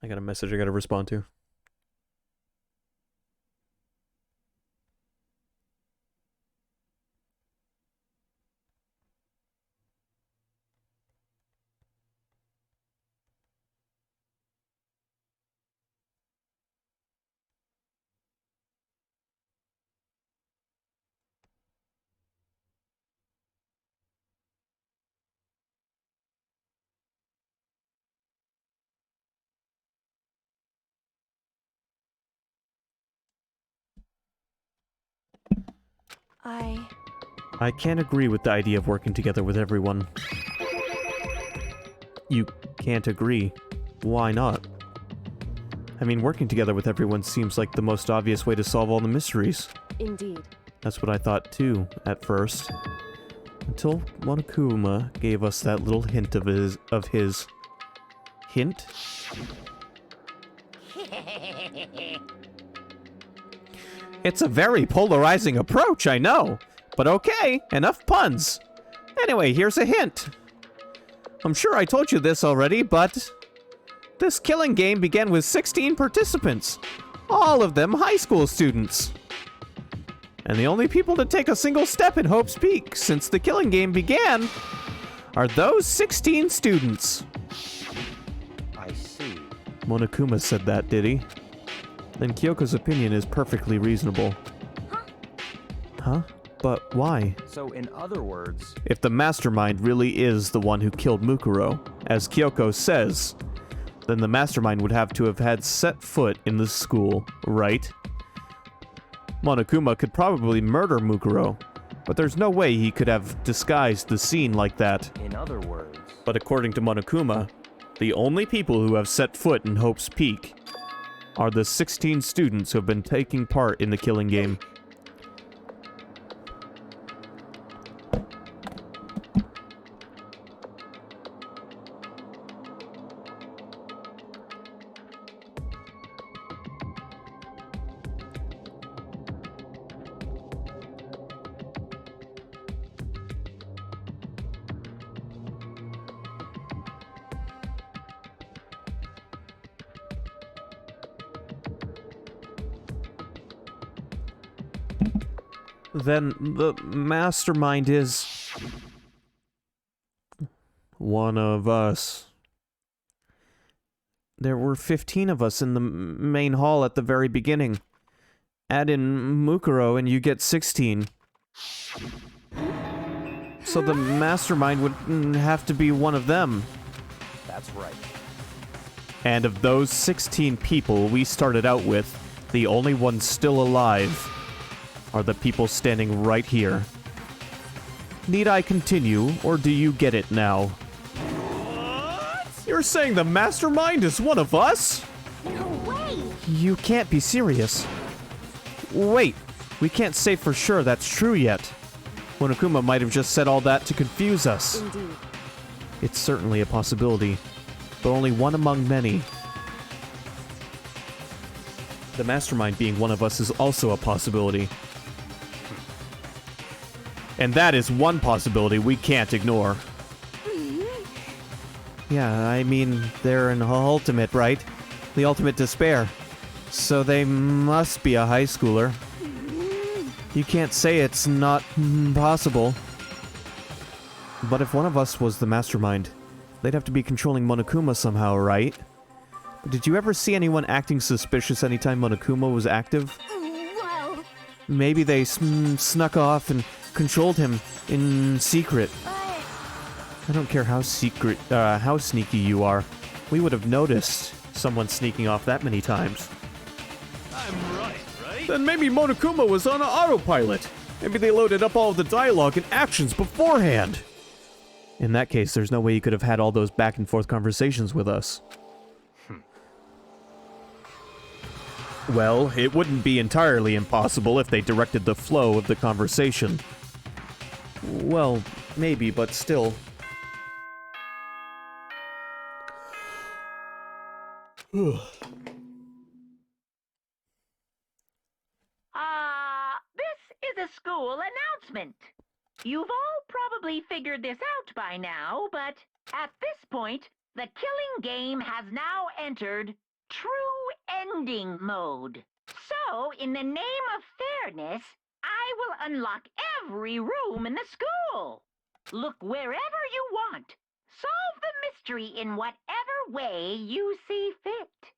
I got a message I gotta respond to. I can't agree with the idea of working together with everyone. You can't agree? Why not? I mean, working together with everyone seems like the most obvious way to solve all the mysteries. Indeed. That's what I thought too, at first. Until Monokuma gave us that little hint of his hint? It's a very polarizing approach, I know. But okay, enough puns. Anyway, here's a hint. I'm sure I told you this already, but this killing game began with 16 participants. All of them high school students. And the only people to take a single step in Hope's Peak since the killing game began are those 16 students. I see. Monokuma said that, did he? Then Kyoko's opinion is perfectly reasonable. Huh? But why? So in other words... If the mastermind really is the one who killed Mukuro, as Kyoko says, then the mastermind would have to have had set foot in the school, right? Monokuma could probably murder Mukuro, but there's no way he could have disguised the scene like that. In other words... But according to Monokuma, the only people who have set foot in Hope's Peak are the 16 students who have been taking part in the killing game. Then the mastermind is one of us. There were 15 of us in the main hall at the very beginning. Add in Mukuro and you get 16. So the mastermind would have to be one of them. That's right. And of those 16 people we started out with, the only ones still alive are the people standing right here. Need I continue, or do you get it now? What? You're saying the mastermind is one of us? No way! You can't be serious. Wait, we can't say for sure that's true yet. Monokuma might have just said all that to confuse us. Indeed. It's certainly a possibility, but only one among many. The mastermind being one of us is also a possibility. And that is one possibility we can't ignore. Yeah, I mean, they're an ultimate, right? The ultimate despair. So they must be a high schooler. You can't say it's not possible. But if one of us was the mastermind, they'd have to be controlling Monokuma somehow, right? But did you ever see anyone acting suspicious anytime Monokuma was active? Well... Maybe they snuck off and controlled him in secret. I don't care how sneaky you are. We would have noticed someone sneaking off that many times. I'm right? Then maybe Monokuma was on autopilot. Maybe they loaded up all of the dialogue and actions beforehand. In that case, there's no way he could have had all those back and forth conversations with us. Well, it wouldn't be entirely impossible if they directed the flow of the conversation. Well, maybe, but still. This is a school announcement. You've all probably figured this out by now, but at this point, the killing game has now entered true ending mode. So, in the name of fairness, I will unlock every room in the school. Look wherever you want. Solve the mystery in whatever way you see fit.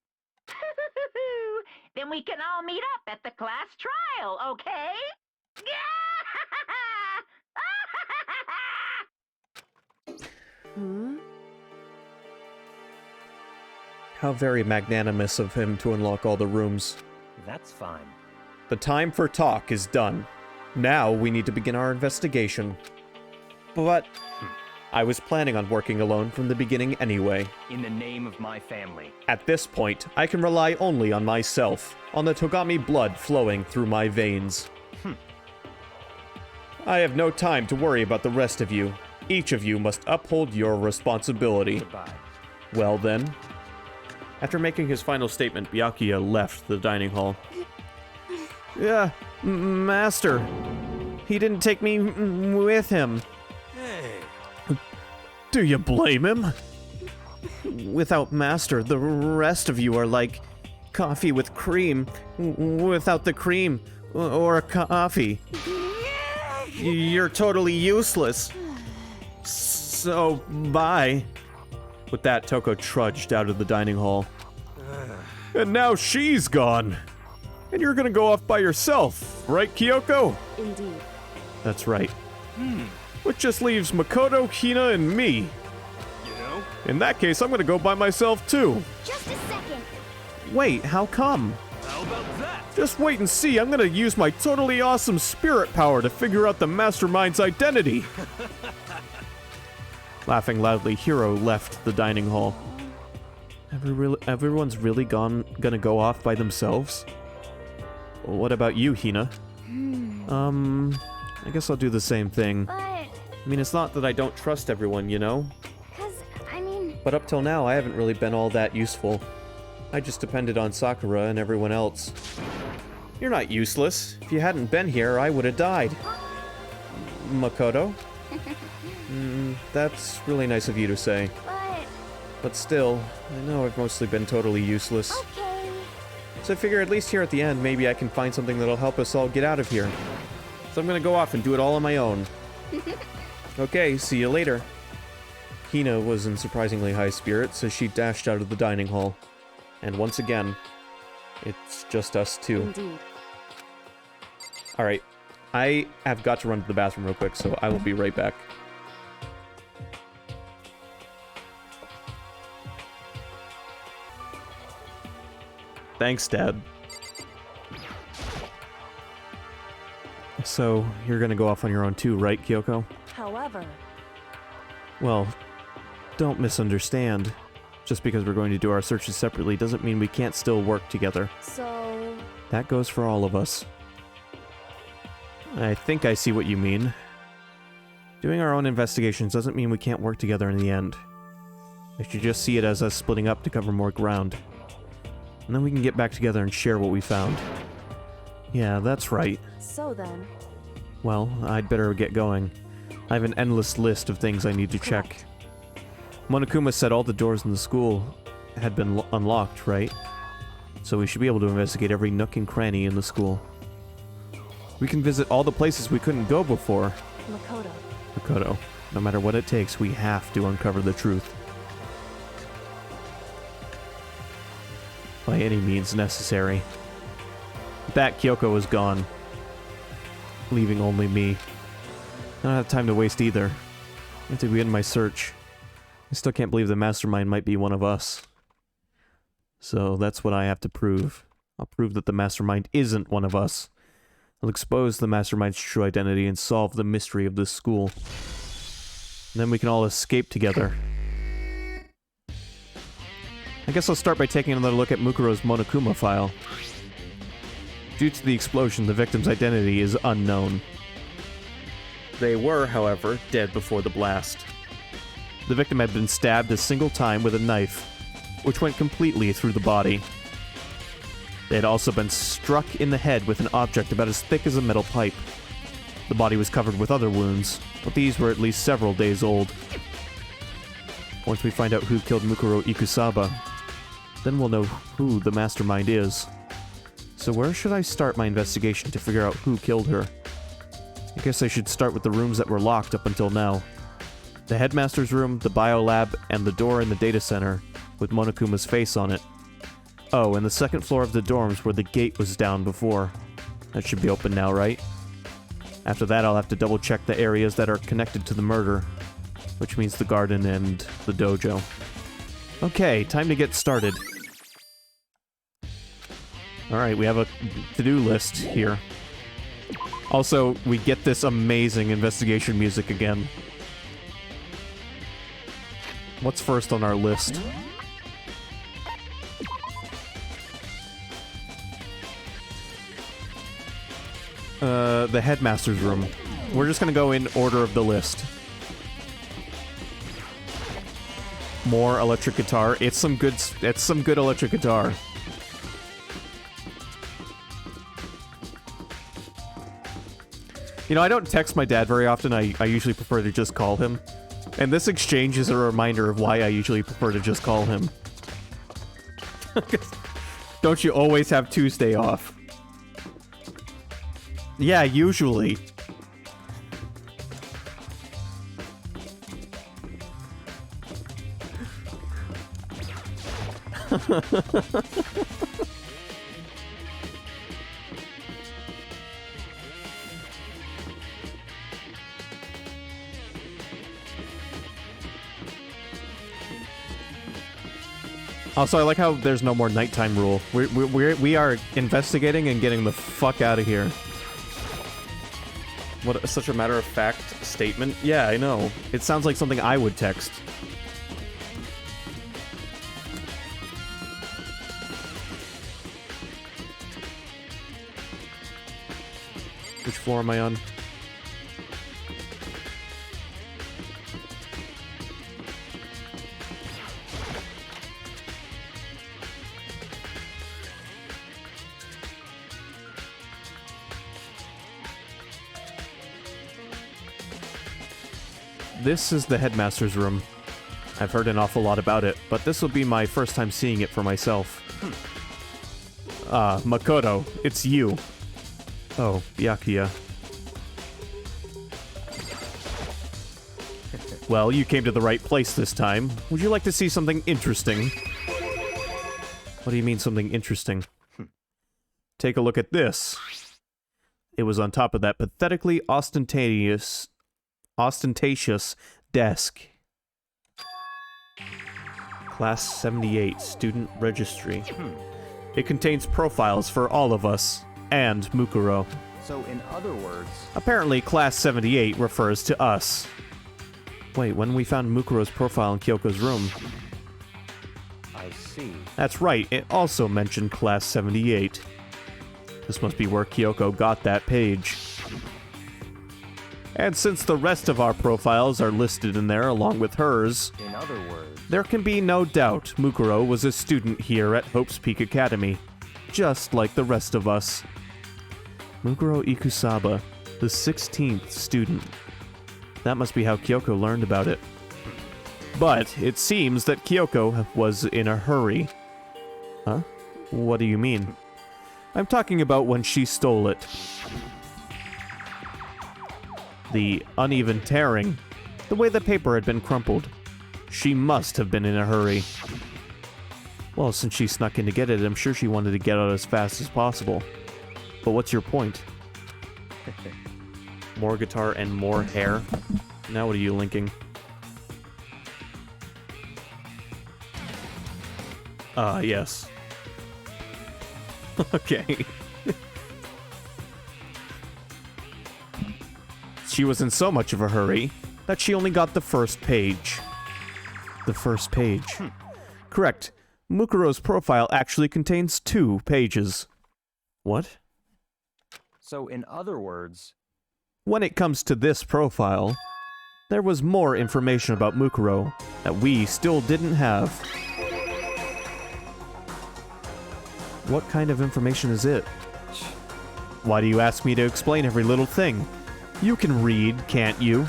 Then we can all meet up at the class trial, okay? How very magnanimous of him to unlock all the rooms. That's fine. The time for talk is done. Now we need to begin our investigation. But I was planning on working alone from the beginning anyway. In the name of my family. At this point, I can rely only on myself, on the Togami blood flowing through my veins. I have no time to worry about the rest of you. Each of you must uphold your responsibility. Goodbye. Well then. After making his final statement, Byakuya left the dining hall. Yeah, Master. He didn't take me with him. Hey. Do you blame him? Without Master, the rest of you are like coffee with cream without the cream or coffee. You're totally useless. So, bye. With that, Toko trudged out of the dining hall. And now she's gone. And you're gonna go off by yourself, right, Kyoko? Indeed. That's right. Which just leaves Makoto, Hina, and me. You know? In that case, I'm gonna go by myself too. Just a second. Wait, how come? How about that? Just wait and see. I'm gonna use my totally awesome spirit power to figure out the mastermind's identity. Laughing loudly, Hiro left the dining hall. Everyone's really gonna go off by themselves? What about you, Hina? I guess I'll do the same thing. But, I mean, it's not that I don't trust everyone, you know? I mean... But up till now, I haven't really been all that useful. I just depended on Sakura and everyone else. You're not useless. If you hadn't been here, I would have died. Makoto? That's really nice of you to say. But still, I know I've mostly been totally useless. Okay. So I figure at least here at the end, maybe I can find something that'll help us all get out of here. So I'm gonna go off and do it all on my own. Okay, see you later. Hina was in surprisingly high spirits as she dashed out of the dining hall. And once again, it's just us two. Indeed. Alright, I have got to run to the bathroom real quick, so I will be right back. Thanks, Dad. So, you're gonna go off on your own too, right, Kyoko? However... Well, don't misunderstand. Just because we're going to do our searches separately doesn't mean we can't still work together. So... That goes for all of us. I think I see what you mean. Doing our own investigations doesn't mean we can't work together in the end. I should just see it as us splitting up to cover more ground. And then we can get back together and share what we found. Yeah, that's right. So then... Well, I'd better get going. I have an endless list of things I need to check. Monokuma said all the doors in the school had been unlocked, right? So we should be able to investigate every nook and cranny in the school. We can visit all the places we couldn't go before. Makoto, no matter what it takes, we have to uncover the truth. By any means necessary. That Kyoko is gone, leaving only me. I don't have time to waste either. I have to begin my search. I still can't believe the mastermind might be one of us. So that's what I have to prove. I'll prove that the mastermind isn't one of us. I'll expose the mastermind's true identity and solve the mystery of this school. And then we can all escape together. I guess I'll start by taking another look at Mukuro's Monokuma file. Due to the explosion, the victim's identity is unknown. They were, however, dead before the blast. The victim had been stabbed a single time with a knife, which went completely through the body. They had also been struck in the head with an object about as thick as a metal pipe. The body was covered with other wounds, but these were at least several days old. Once we find out who killed Mukuro Ikusaba, then we'll know who the mastermind is. So where should I start my investigation to figure out who killed her? I guess I should start with the rooms that were locked up until now. The headmaster's room, the biolab, and the door in the data center, with Monokuma's face on it. Oh, and the second floor of the dorms where the gate was down before. That should be open now, right? After that, I'll have to double check the areas that are connected to the murder, which means the garden and the dojo. Okay, time to get started. Alright, we have a to-do list here. Also, we get this amazing investigation music again. What's first on our list? The headmaster's room. We're just gonna go in order of the list. More electric guitar. It's some good electric guitar. You know, I don't text my dad very often. I usually prefer to just call him. And this exchange is a reminder of why I usually prefer to just call him. Don't you always have Tuesday off? Yeah, usually. Also, I like how there's no more nighttime rule. We are investigating and getting the fuck out of here. What such a matter-of-fact statement. Yeah, I know. It sounds like something I would text. Which floor am I on? This is the headmaster's room. I've heard an awful lot about it, but this will be my first time seeing it for myself. Makoto, it's you. Oh, Byakuya. Well, you came to the right place this time. Would you like to see something interesting? What do you mean, something interesting? Take a look at this. It was on top of that pathetically ostentatious desk. Class 78 Student Registry. It contains profiles for all of us, and Mukuro. So, in other words... Apparently, Class 78 refers to us. Wait, when we found Mukuro's profile in Kyoko's room... I see. That's right, it also mentioned Class 78. This must be where Kyoko got that page. And since the rest of our profiles are listed in there along with hers, in other words, there can be no doubt Mukuro was a student here at Hope's Peak Academy, just like the rest of us. Mukuro Ikusaba, the 16th student. That must be how Kyoko learned about it. But it seems that Kyoko was in a hurry. Huh? What do you mean? I'm talking about when she stole it. The uneven tearing, the way the paper had been crumpled. She must have been in a hurry. Well, since she snuck in to get it, I'm sure she wanted to get out as fast as possible. But what's your point? More guitar and more hair? Now what are you linking? Yes. Okay. She was in so much of a hurry that she only got the first page. The first page. Correct. Mukuro's profile actually contains 2 pages. What? So, in other words... When it comes to this profile, there was more information about Mukuro that we still didn't have. What kind of information is it? Why do you ask me to explain every little thing? You can read, can't you?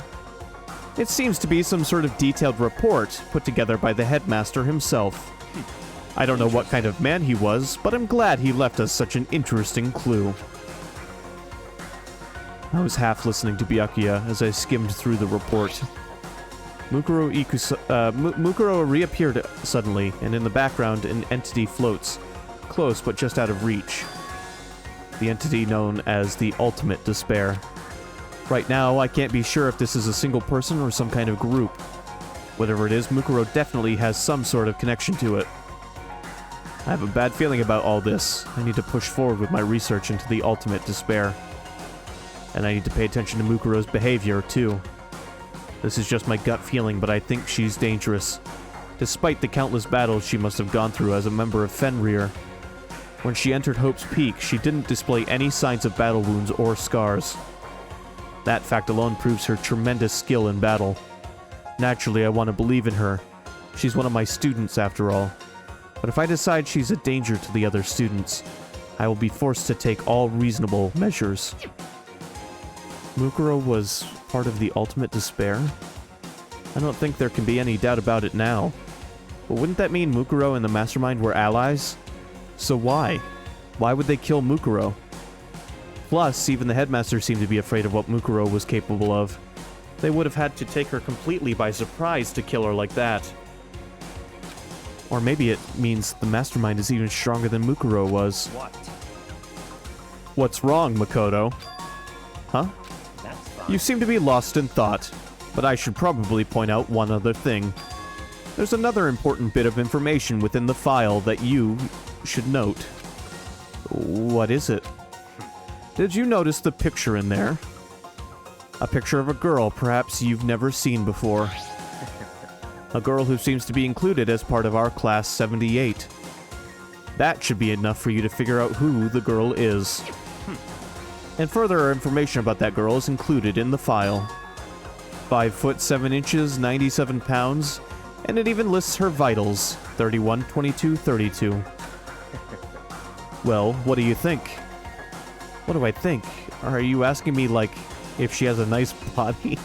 It seems to be some sort of detailed report put together by the headmaster himself. I don't know what kind of man he was, but I'm glad he left us such an interesting clue. I was half listening to Byakuya as I skimmed through the report. Mukuro reappeared suddenly, and in the background an entity floats, close but just out of reach. The entity known as the Ultimate Despair. Right now, I can't be sure if this is a single person or some kind of group. Whatever it is, Mukuro definitely has some sort of connection to it. I have a bad feeling about all this. I need to push forward with my research into the Ultimate Despair. And I need to pay attention to Mukuro's behavior, too. This is just my gut feeling, but I think she's dangerous. Despite the countless battles she must have gone through as a member of Fenrir. When she entered Hope's Peak, she didn't display any signs of battle wounds or scars. That fact alone proves her tremendous skill in battle. Naturally, I want to believe in her. She's one of my students, after all. But if I decide she's a danger to the other students, I will be forced to take all reasonable measures. Mukuro was part of the ultimate despair? I don't think there can be any doubt about it now. But wouldn't that mean Mukuro and the Mastermind were allies? So why? Why would they kill Mukuro? Plus, even the headmaster seemed to be afraid of what Mukuro was capable of. They would have had to take her completely by surprise to kill her like that. Or maybe it means the Mastermind is even stronger than Mukuro was. What? What's wrong, Makoto? Huh? That's fine. You seem to be lost in thought, but I should probably point out one other thing. There's another important bit of information within the file that you should note. What is it? Did you notice the picture in there? A picture of a girl perhaps you've never seen before. A girl who seems to be included as part of our class 78. That should be enough for you to figure out who the girl is. And further information about that girl is included in the file. 5 foot 7 inches, 97 pounds, and it even lists her vitals, 31, 22, 32. Well, what do you think? What do I think? Are you asking me, like, if she has a nice body?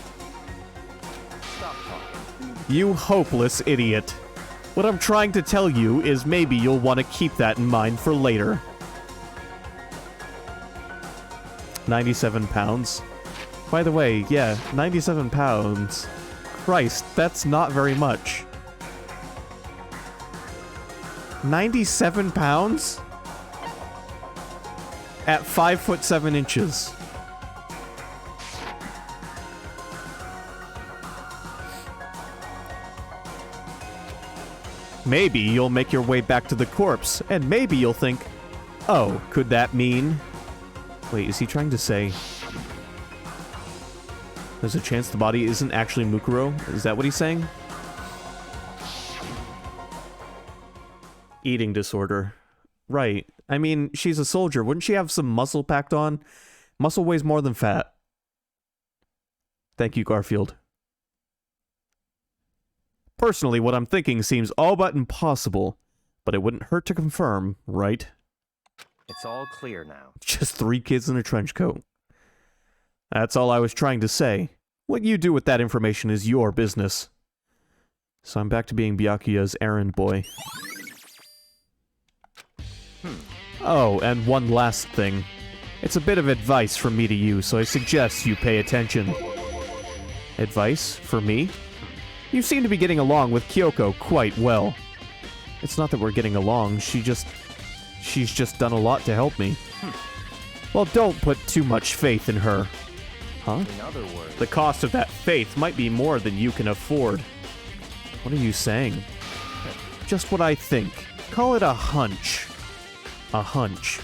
Stop talking. You hopeless idiot. What I'm trying to tell you is maybe you'll want to keep that in mind for later. 97 pounds. By the way, yeah, 97 pounds. Christ, that's not very much. 97 pounds? At 5 foot 7 inches. Maybe you'll make your way back to the corpse, and maybe you'll think, oh, could that mean... Wait, is he trying to say... There's a chance the body isn't actually Mukuro? Is that what he's saying? Eating disorder. Right. I mean, she's a soldier. Wouldn't she have some muscle packed on? Muscle weighs more than fat. Thank you, Garfield. Personally, what I'm thinking seems all but impossible, but it wouldn't hurt to confirm, right? It's all clear now. Just 3 kids in a trench coat. That's all I was trying to say. What you do with that information is your business. So I'm back to being Byakuya's errand boy. Oh, and one last thing. It's a bit of advice from me to you, so I suggest you pay attention. Advice? For me? You seem to be getting along with Kyoko quite well. It's not that we're getting along, she's just done a lot to help me. Well, don't put too much faith in her. Huh? In other words... The cost of that faith might be more than you can afford. What are you saying? Just what I think. Call it a hunch. A hunch.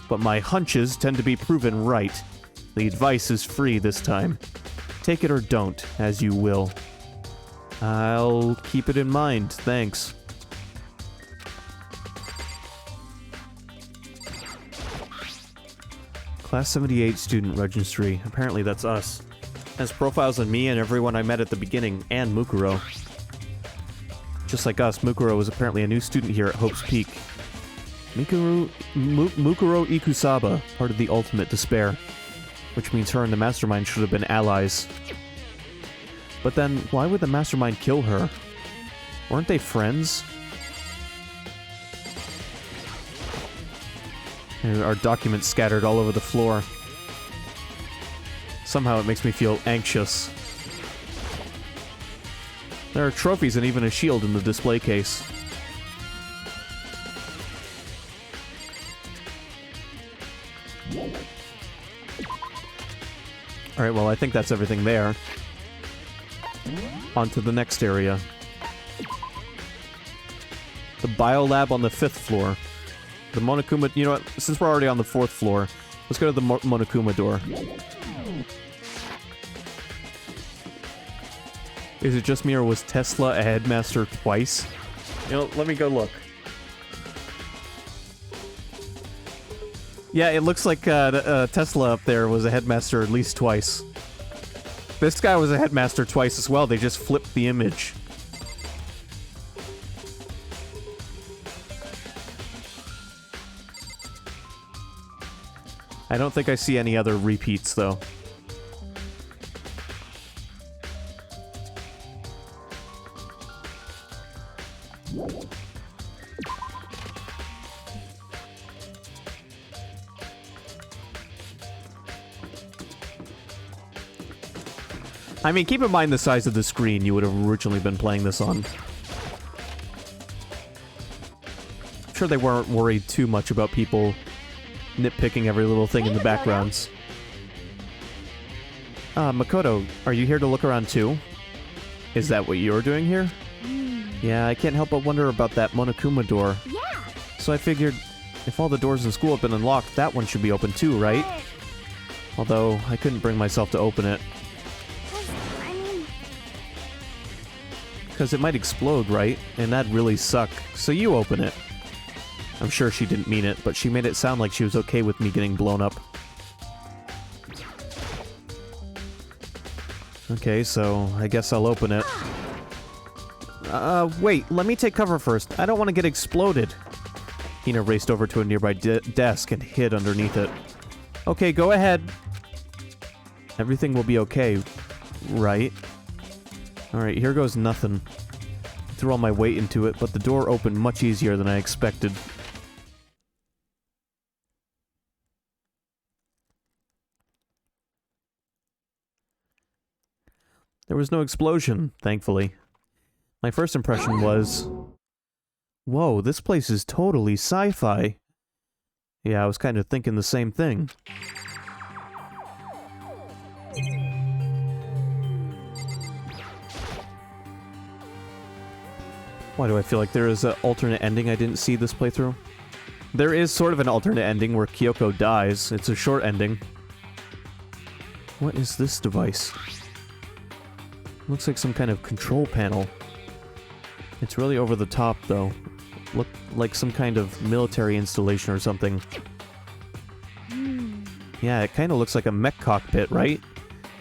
But my hunches tend to be proven right. The advice is free this time. Take it or don't, as you will. I'll keep it in mind, thanks. Class 78 student registry. Apparently that's us. Has profiles on me and everyone I met at the beginning, and Mukuro. Just like us, Mukuro was apparently a new student here at Hope's Peak. Mukuro Ikusaba, part of the Ultimate Despair. Which means her and the Mastermind should have been allies. But then, why would the Mastermind kill her? Weren't they friends? There are documents scattered all over the floor. Somehow it makes me feel anxious. There are trophies and even a shield in the display case. Alright, well, I think that's everything there. On to the next area. The biolab on the 5th floor. The Monokuma... You know what? Since we're already on the 4th floor, let's go to the Monokuma door. Is it just me, or was Tesla a headmaster twice? You know, let me go look. Yeah, it looks like Tesla up there was a headmaster at least twice. This guy was a headmaster twice as well. They just flipped the image. I don't think I see any other repeats, though. I mean, keep in mind the size of the screen you would have originally been playing this on. I'm sure they weren't worried too much about people nitpicking every little thing in the backgrounds. Makoto, are you here to look around too? Is that what you're doing here? Yeah, I can't help but wonder about that Monokuma door. Yeah. So I figured, if all the doors in school have been unlocked, that one should be open too, right? Although, I couldn't bring myself to open it. Because it might explode, right? And that'd really suck. So you open it. I'm sure she didn't mean it, but she made it sound like she was okay with me getting blown up. Okay, so I guess I'll open it. Wait, let me take cover first. I don't want to get exploded. Hina raced over to a nearby desk and hid underneath it. Okay, go ahead. Everything will be okay, right? Alright, here goes nothing. I threw all my weight into it, but the door opened much easier than I expected. There was no explosion, thankfully. My first impression was... Whoa, this place is totally sci-fi. Yeah, I was kind of thinking the same thing. Why do I feel like there is an alternate ending I didn't see this playthrough? There is sort of an alternate ending where Kyoko dies. It's a short ending. What is this device? Looks like some kind of control panel. It's really over the top, though. Look like some kind of military installation or something. Yeah, it kind of looks like a mech cockpit, right?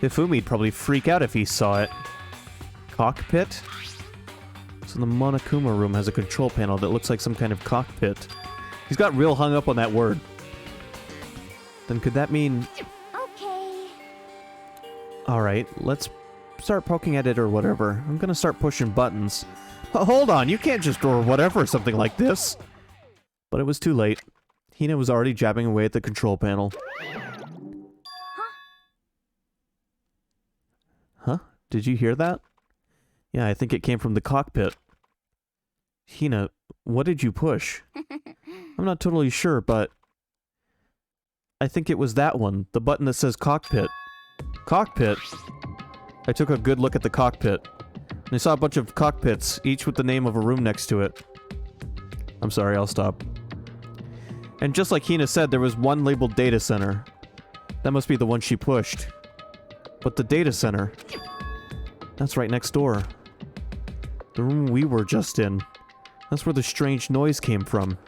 Hifumi'd probably freak out if he saw it. Cockpit? So the Monokuma room has a control panel that looks like some kind of cockpit. He's got real hung up on that word. Then could that mean... Okay. Alright, let's start poking at it or whatever. I'm gonna start pushing buttons. Hold on, you can't just or whatever or something like this. But it was too late. Hina was already jabbing away at the control panel. Huh? Did you hear that? Yeah, I think it came from the cockpit. Hina, what did you push? I'm not totally sure, but... I think it was that one, the button that says cockpit. Cockpit? I took a good look at the cockpit. And I saw a bunch of cockpits, each with the name of a room next to it. I'm sorry, I'll stop. And just like Hina said, there was one labeled data center. That must be the one she pushed. But the data center... That's right next door. The room we were just in. That's where the strange noise came from.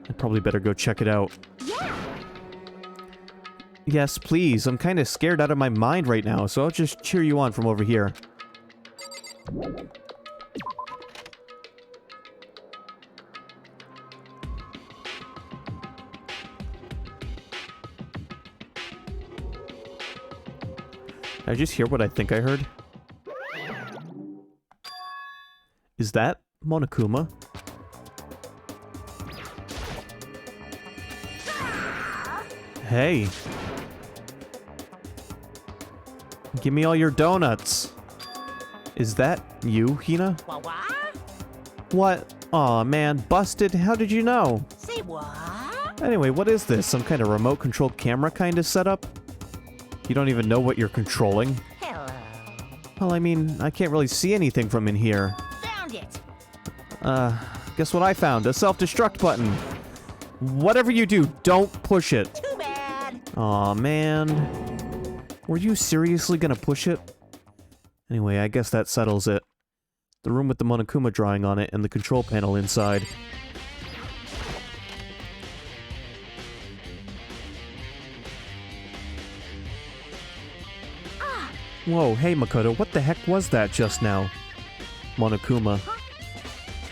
I'd probably better go check it out. Yeah. Yes, please. I'm kind of scared out of my mind right now, so I'll just cheer you on from over here. Did I just hear what I think I heard? Is that Monokuma? Hey. Give me all your donuts. Is that you, Hina? What? Aw, man, busted. How did you know? Say what? Anyway, what is this? Some kind of remote control camera kind of setup? You don't even know what you're controlling? Hello. Well, I mean, I can't really see anything from in here. Found it. Guess what I found? A self-destruct button. Whatever you do, don't push it. Too bad. Aw, man. Were you seriously gonna push it? Anyway, I guess that settles it. The room with the Monokuma drawing on it and the control panel inside. Whoa, hey Makoto, what the heck was that just now? Monokuma.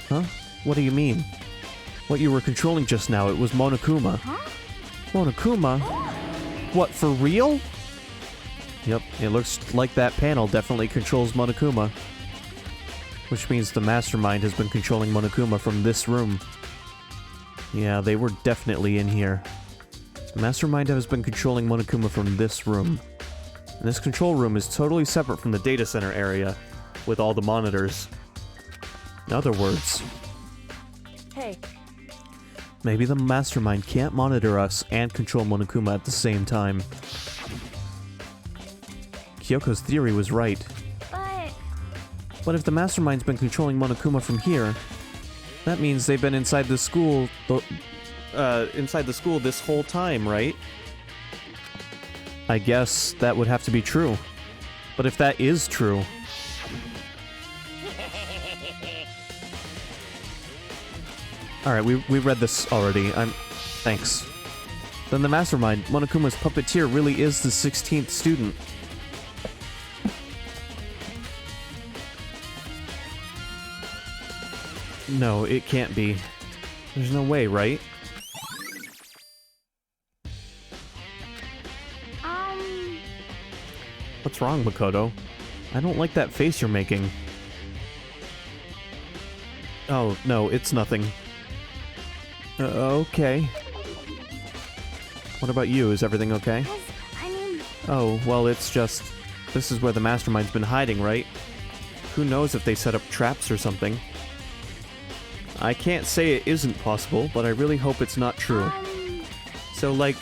Huh? What do you mean? What you were controlling just now, it was Monokuma. Monokuma? What, for real? Yep, it looks like that panel definitely controls Monokuma. Which means the mastermind has been controlling Monokuma from this room. Yeah, they were definitely in here. The mastermind has been controlling Monokuma from this room. And this control room is totally separate from the data center area, with all the monitors. In other words... Hey. Maybe the mastermind can't monitor us and control Monokuma at the same time. Kyoko's theory was right. But if the mastermind's been controlling Monokuma from here, that means they've been inside the school, this whole time, right? I guess that would have to be true. But if that is true... Alright, we read this already. Thanks. Then the mastermind, Monokuma's puppeteer, really is the 16th student. No, it can't be. There's no way, right? What's wrong, Makoto? I don't like that face you're making. Oh, no, it's nothing. Okay. What about you? Is everything okay? Oh, well, it's just... This is where the mastermind's been hiding, right? Who knows if they set up traps or something. I can't say it isn't possible, but I really hope it's not true. So, like,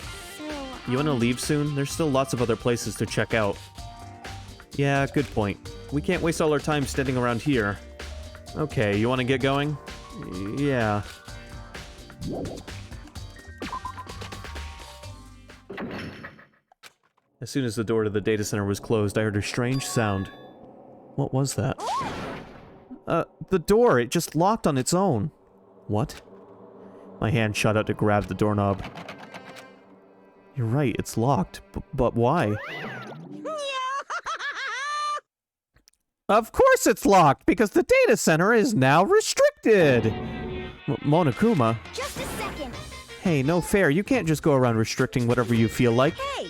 you wanna leave soon? There's still lots of other places to check out. Yeah, good point. We can't waste all our time standing around here. Okay, you wanna get going? Yeah. As soon as the door to the data center was closed, I heard a strange sound. What was that? The door! It just locked on its own. What? My hand shot out to grab the doorknob. You're right, it's locked. But why? Of course it's locked, because the data center is now restricted! Monokuma? Just a second. Hey, no fair. You can't just go around restricting whatever you feel like. Hey,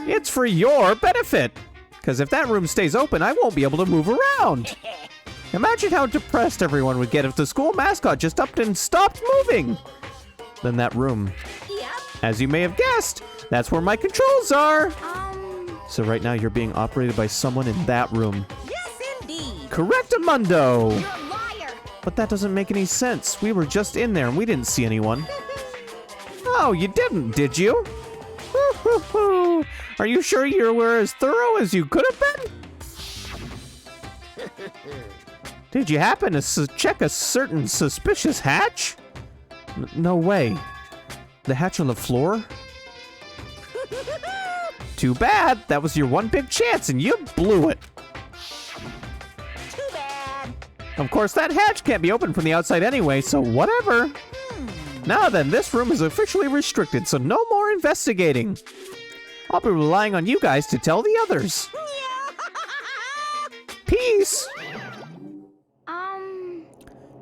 It's for your benefit! Because if that room stays open, I won't be able to move around! Imagine how depressed everyone would get if the school mascot just upped and stopped moving! Then that room. Yep. As you may have guessed, that's where my controls are! So right now you're being operated by someone in that room. Yes, indeed. Correctamundo! You're a liar. But that doesn't make any sense. We were just in there and we didn't see anyone. Oh, you didn't, did you? Are you sure you were as thorough as you could have been? Did you happen to check a certain suspicious hatch? No way. The hatch on the floor? Too bad. That was your one big chance and you blew it. Too bad. Of course, that hatch can't be opened from the outside anyway, so whatever. Now then, this room is officially restricted, so no more investigating. I'll be relying on you guys to tell the others. Peace!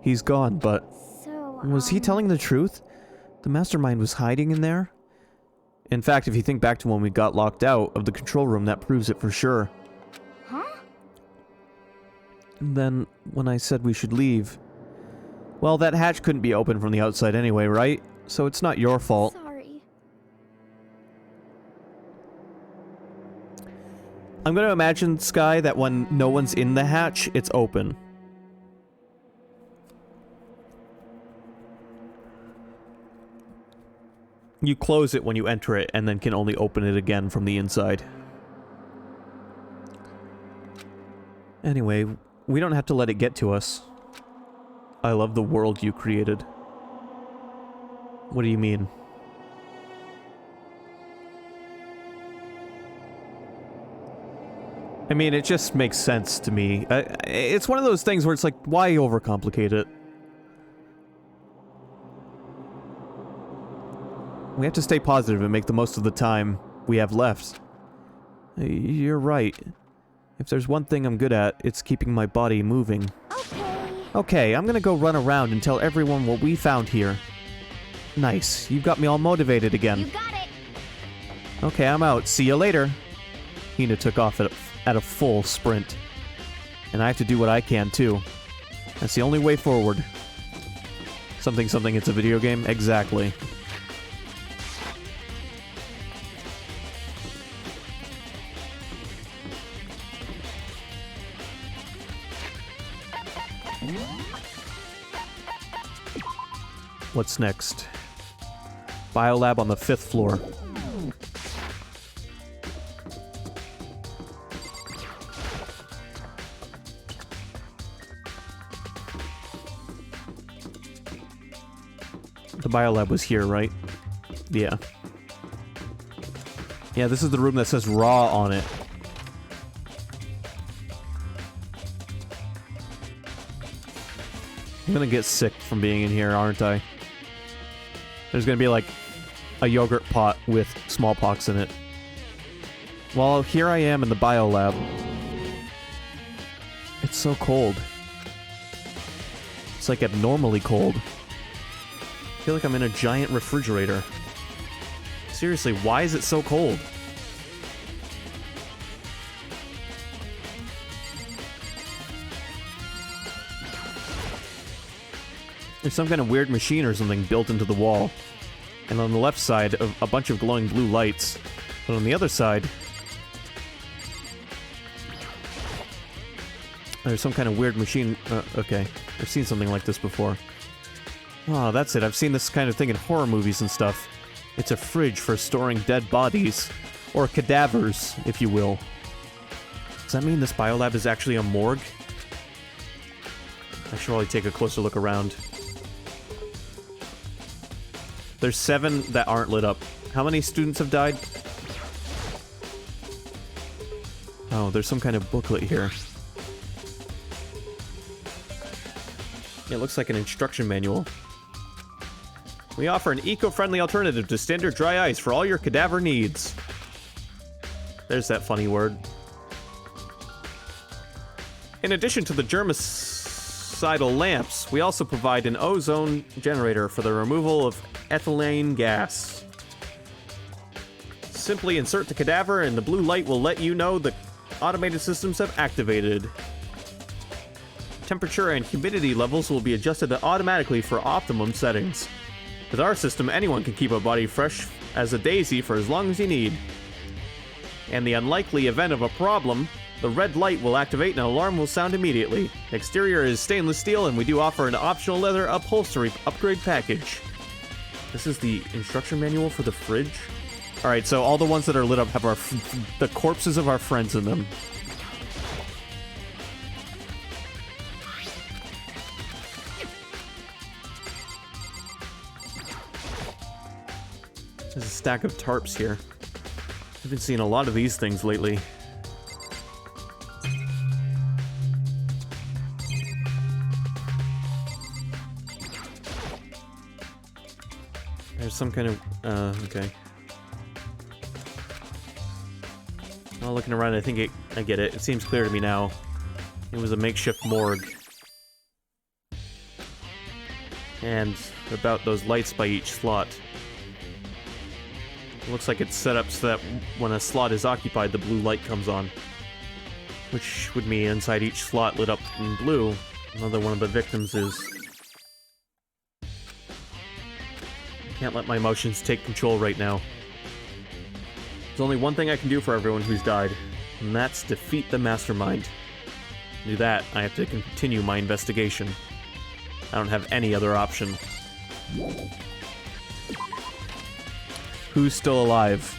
He's gone, but... was he telling the truth? The mastermind was hiding in there? In fact, if you think back to when we got locked out of the control room, that proves it for sure. Huh? And then, when I said we should leave... well, that hatch couldn't be opened from the outside anyway, right? So it's not your fault. Sorry. I'm gonna imagine, Sky, that when no one's in the hatch, it's open. You close it when you enter it, and then can only open it again from the inside. Anyway, we don't have to let it get to us. I love the world you created. What do you mean? I mean, it just makes sense to me. It's one of those things where it's like, why overcomplicate it? We have to stay positive and make the most of the time we have left. You're right. If there's one thing I'm good at, it's keeping my body moving. Okay, I'm gonna go run around and tell everyone what we found here. Nice, you've got me all motivated again. You got it. Okay, I'm out. See you later. Hina took off at a full sprint. And I have to do what I can, too. That's the only way forward. Something, it's a video game? Exactly. What's next? Biolab on the 5th floor. The biolab was here, right? Yeah. Yeah, this is the room that says raw on it. I'm gonna get sick from being in here, aren't I? There's gonna be like a yogurt pot with smallpox in it. Well, here I am in the biolab. It's so cold. It's like abnormally cold. I feel like I'm in a giant refrigerator. Seriously, why is it so cold? There's some kind of weird machine or something built into the wall. And on the left side, a bunch of glowing blue lights. But on the other side, there's some kind of weird machine. Okay, I've seen something like this before. Oh, that's it. I've seen this kind of thing in horror movies and stuff. It's a fridge for storing dead bodies. Or cadavers, if you will. Does that mean this biolab is actually a morgue? I should probably take a closer look around. There's 7 that aren't lit up. How many students have died? Oh, there's some kind of booklet here. It looks like an instruction manual. We offer an eco-friendly alternative to standard dry ice for all your cadaver needs. There's that funny word. In addition to the germicidal lamps, we also provide an ozone generator for the removal of ethylene gas. Simply insert the cadaver and the blue light will let you know the automated systems have activated. Temperature and humidity levels will be adjusted automatically for optimum settings. With our system, anyone can keep a body fresh as a daisy for as long as you need. In the unlikely event of a problem, the red light will activate and an alarm will sound immediately. The exterior is stainless steel and we do offer an optional leather upholstery upgrade package. This is the instruction manual for the fridge? Alright, so all the ones that are lit up have the corpses of our friends in them. There's a stack of tarps here. I've been seeing a lot of these things lately. There's some kind of, okay. Well, looking around, I think I get it. It seems clear to me now. It was a makeshift morgue. And about those lights by each slot. It looks like it's set up so that when a slot is occupied, the blue light comes on. Which would mean inside each slot lit up in blue, another one of the victims is. I can't let my emotions take control right now. There's only one thing I can do for everyone who's died, and that's defeat the mastermind. To do that, I have to continue my investigation. I don't have any other option. Who's still alive?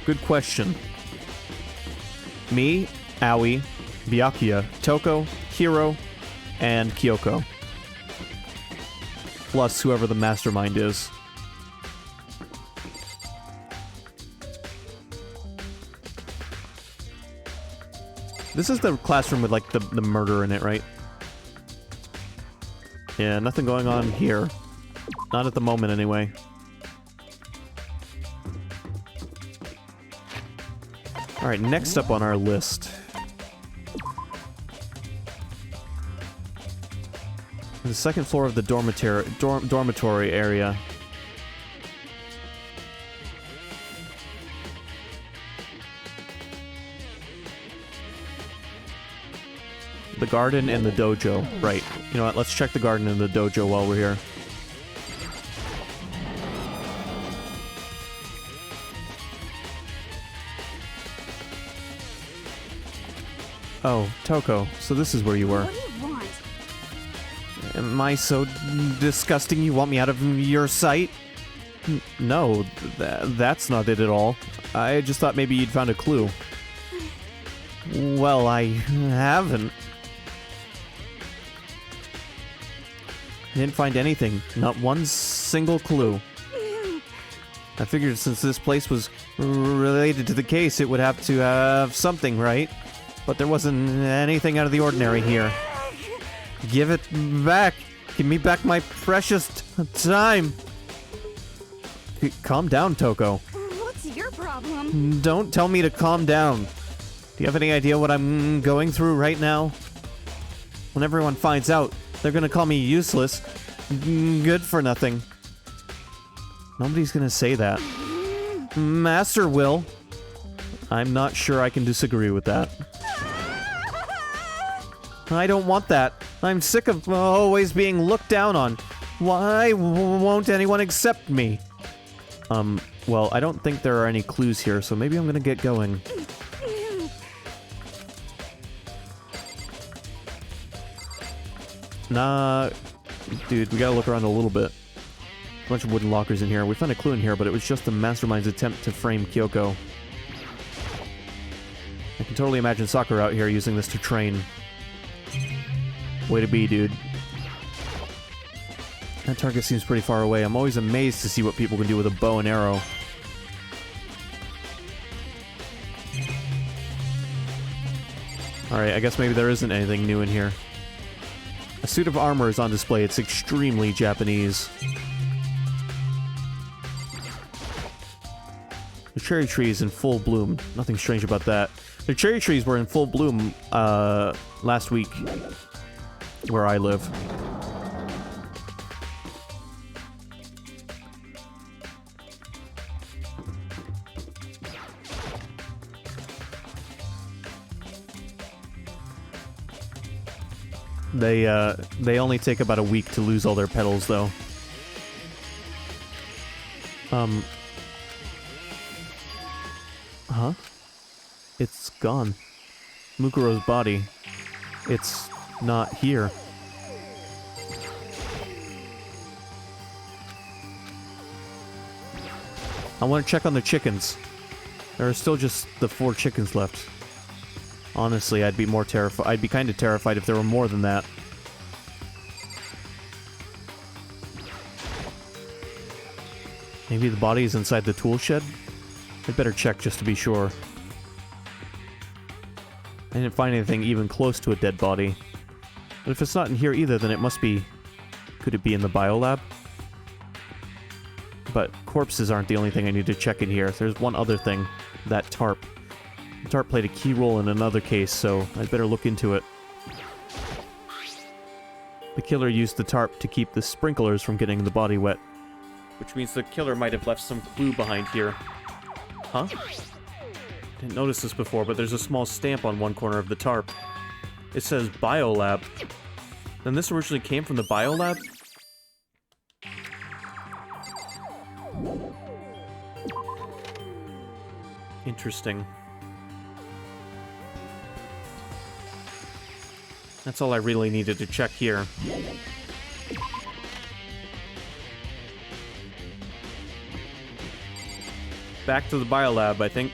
Good question. Me, Aoi, Byakuya, Toko, Hiro, and Kyoko. Plus whoever the mastermind is. This is the classroom with, like, the murder in it, right? Yeah, nothing going on here. Not at the moment, anyway. Alright, next up on our list. The second floor of the dormitory area. The garden and the dojo. Right. You know what? Let's check the garden and the dojo while we're here. Oh, Toko. So this is where you were. What do you want? Am I so disgusting you want me out of your sight? No, that's not it at all. I just thought maybe you'd found a clue. Well, I haven't. I didn't find anything. Not one single clue. I figured since this place was related to the case, it would have to have something, right? But there wasn't anything out of the ordinary here. Give it back! Give me back my precious time! Calm down, Toko. What's your problem? Don't tell me to calm down. Do you have any idea what I'm going through right now? When everyone finds out, they're gonna call me useless. Good for nothing. Nobody's gonna say that. Master will. I'm not sure I can disagree with that. I don't want that. I'm sick of always being looked down on. Why won't anyone accept me? Well, I don't think there are any clues here, so maybe I'm gonna get going. Nah, dude, we gotta look around a little bit. A bunch of wooden lockers in here. We found a clue in here, but it was just the mastermind's attempt to frame Kyoko. I can totally imagine Sakura out here using this to train. Way to be, dude. That target seems pretty far away. I'm always amazed to see what people can do with a bow and arrow. Alright, I guess maybe there isn't anything new in here. A suit of armor is on display. It's extremely Japanese. The cherry tree is in full bloom. Nothing strange about that. The cherry trees were in full bloom last week where I live. They only take about a week to lose all their petals, though. Huh? It's gone. Mukuro's body. It's not here. I want to check on the chickens. There are still just the 4 chickens left. Honestly, I'd be more terrified. I'd be kind of terrified if there were more than that. Maybe the body is inside the tool shed? I'd better check just to be sure. I didn't find anything even close to a dead body. But if it's not in here either, then it must be... Could it be in the biolab? But corpses aren't the only thing I need to check in here. There's one other thing. That tarp. The tarp played a key role in another case, so I'd better look into it. The killer used the tarp to keep the sprinklers from getting the body wet. Which means the killer might have left some clue behind here. Huh? Didn't notice this before, but there's a small stamp on one corner of the tarp. It says Biolab. Then this originally came from the Biolab? Interesting. That's all I really needed to check here. Back to the biolab, I think.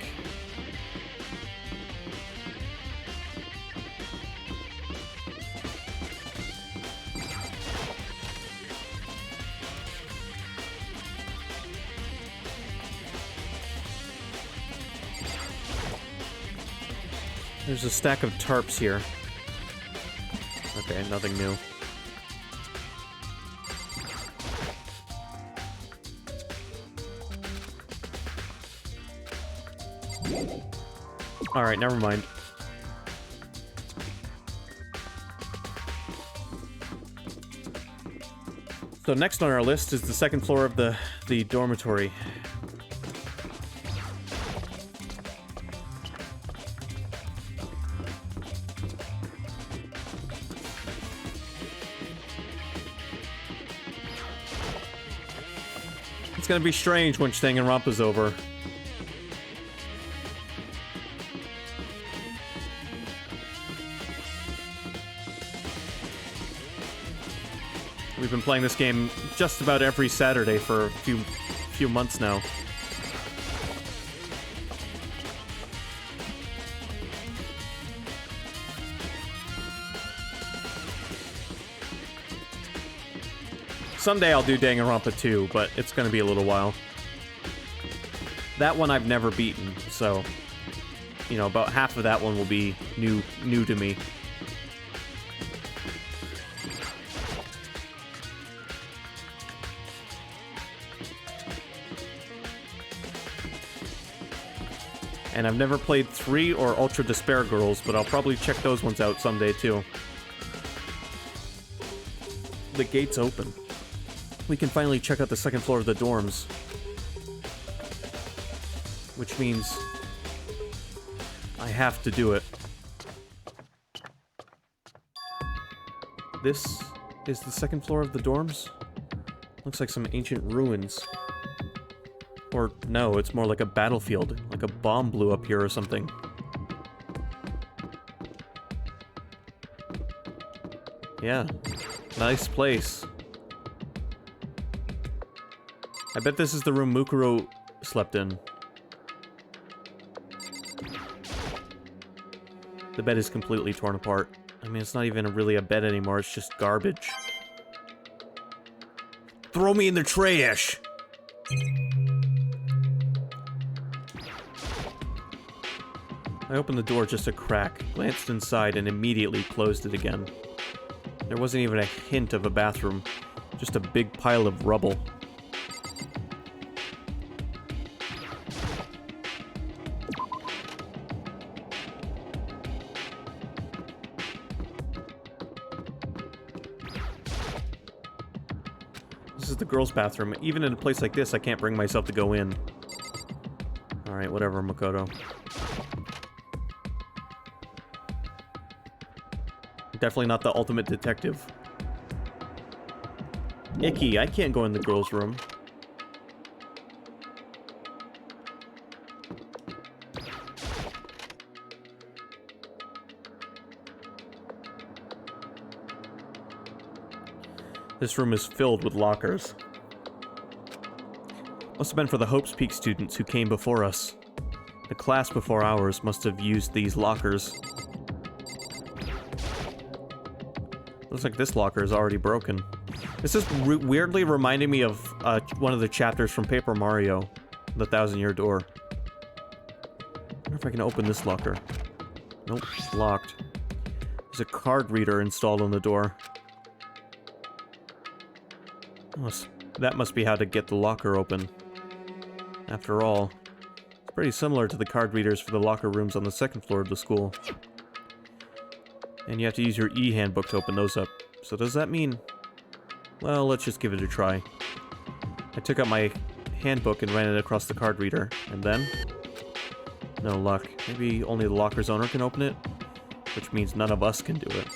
There's a stack of tarps here. Okay, nothing new. Alright, never mind. So next on our list is the second floor of the dormitory. It's gonna be strange when Danganronpa's over. We've been playing this game just about every Saturday for a few months now. Someday I'll do Danganronpa 2, but it's gonna be a little while. That one I've never beaten, so you know, about half of that one will be new to me. And I've never played 3 or Ultra Despair Girls, but I'll probably check those ones out someday too. The gate's open. We can finally check out the second floor of the dorms. Which means I have to do it. This is the second floor of the dorms? Looks like some ancient ruins. Or no, it's more like a battlefield. Like a bomb blew up here or something. Yeah. Nice place. I bet this is the room Mukuro slept in. The bed is completely torn apart. I mean, it's not even really a bed anymore, it's just garbage. Throw me in the trash! I opened the door just a crack, glanced inside, and immediately closed it again. There wasn't even a hint of a bathroom, just a big pile of rubble. This is the girls' bathroom. Even in a place like this, I can't bring myself to go in. Alright, whatever, Makoto. Definitely not the ultimate detective. Icky, I can't go in the girls' room. This room is filled with lockers. Must have been for the Hope's Peak students who came before us. The class before ours must have used these lockers. Looks like this locker is already broken. This is weirdly reminding me of one of the chapters from Paper Mario, the 1,000-Year Door. I wonder if I can open this locker. Nope, it's locked. There's a card reader installed on the door. That must be how to get the locker open. After all, it's pretty similar to the card readers for the locker rooms on the second floor of the school. And you have to use your e-handbook to open those up. So does that mean... Well, let's just give it a try. I took out my handbook and ran it across the card reader. And then... No luck. Maybe only the locker's owner can open it? Which means none of us can do it.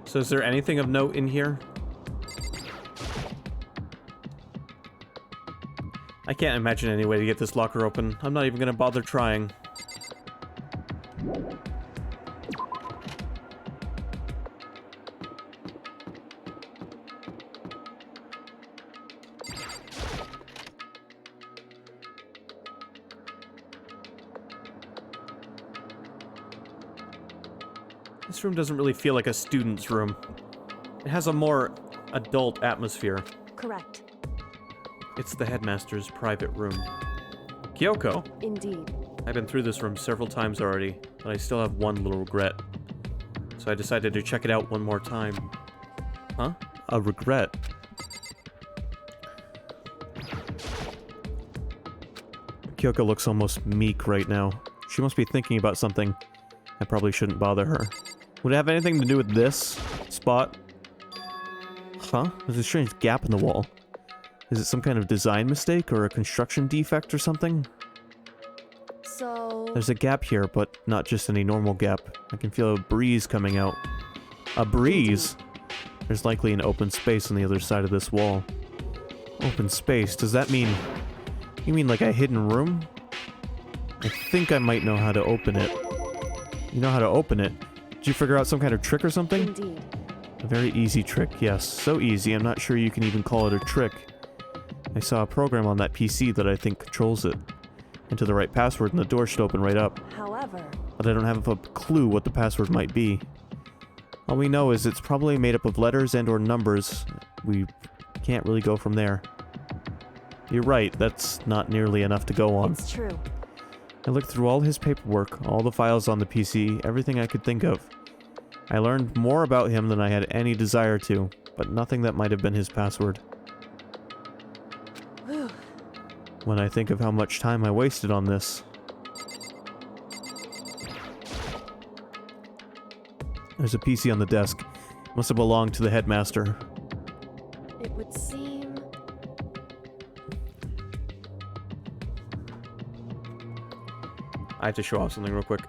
So is there anything of note in here? I can't imagine any way to get this locker open. I'm not even gonna bother trying. This room doesn't really feel like a student's room. It has a more adult atmosphere. Correct. It's the headmaster's private room. Kyoko! Indeed. I've been through this room several times already, but I still have one little regret. So I decided to check it out one more time. Huh? A regret? Kyoko looks almost meek right now. She must be thinking about something. I probably shouldn't bother her. Would it have anything to do with this spot? Huh? There's a strange gap in the wall. Is it some kind of design mistake or a construction defect or something? So... There's a gap here, but not just any normal gap. I can feel a breeze coming out. A breeze? There's likely an open space on the other side of this wall. Open space? Does that mean... You mean like a hidden room? I think I might know how to open it. You know how to open it? Did you figure out some kind of trick or something? Indeed. A very easy trick, yes. So easy, I'm not sure you can even call it a trick. I saw a program on that PC that I think controls it. Enter the right password and the door should open right up. However... But I don't have a clue what the password might be. All we know is it's probably made up of letters and or numbers. We can't really go from there. You're right, that's not nearly enough to go on. It's true. I looked through all his paperwork, all the files on the PC, everything I could think of. I learned more about him than I had any desire to, but nothing that might have been his password. Whew. When I think of how much time I wasted on this. There's a PC on the desk. Must have belonged to the headmaster. It would seem... I have to show off something real quick.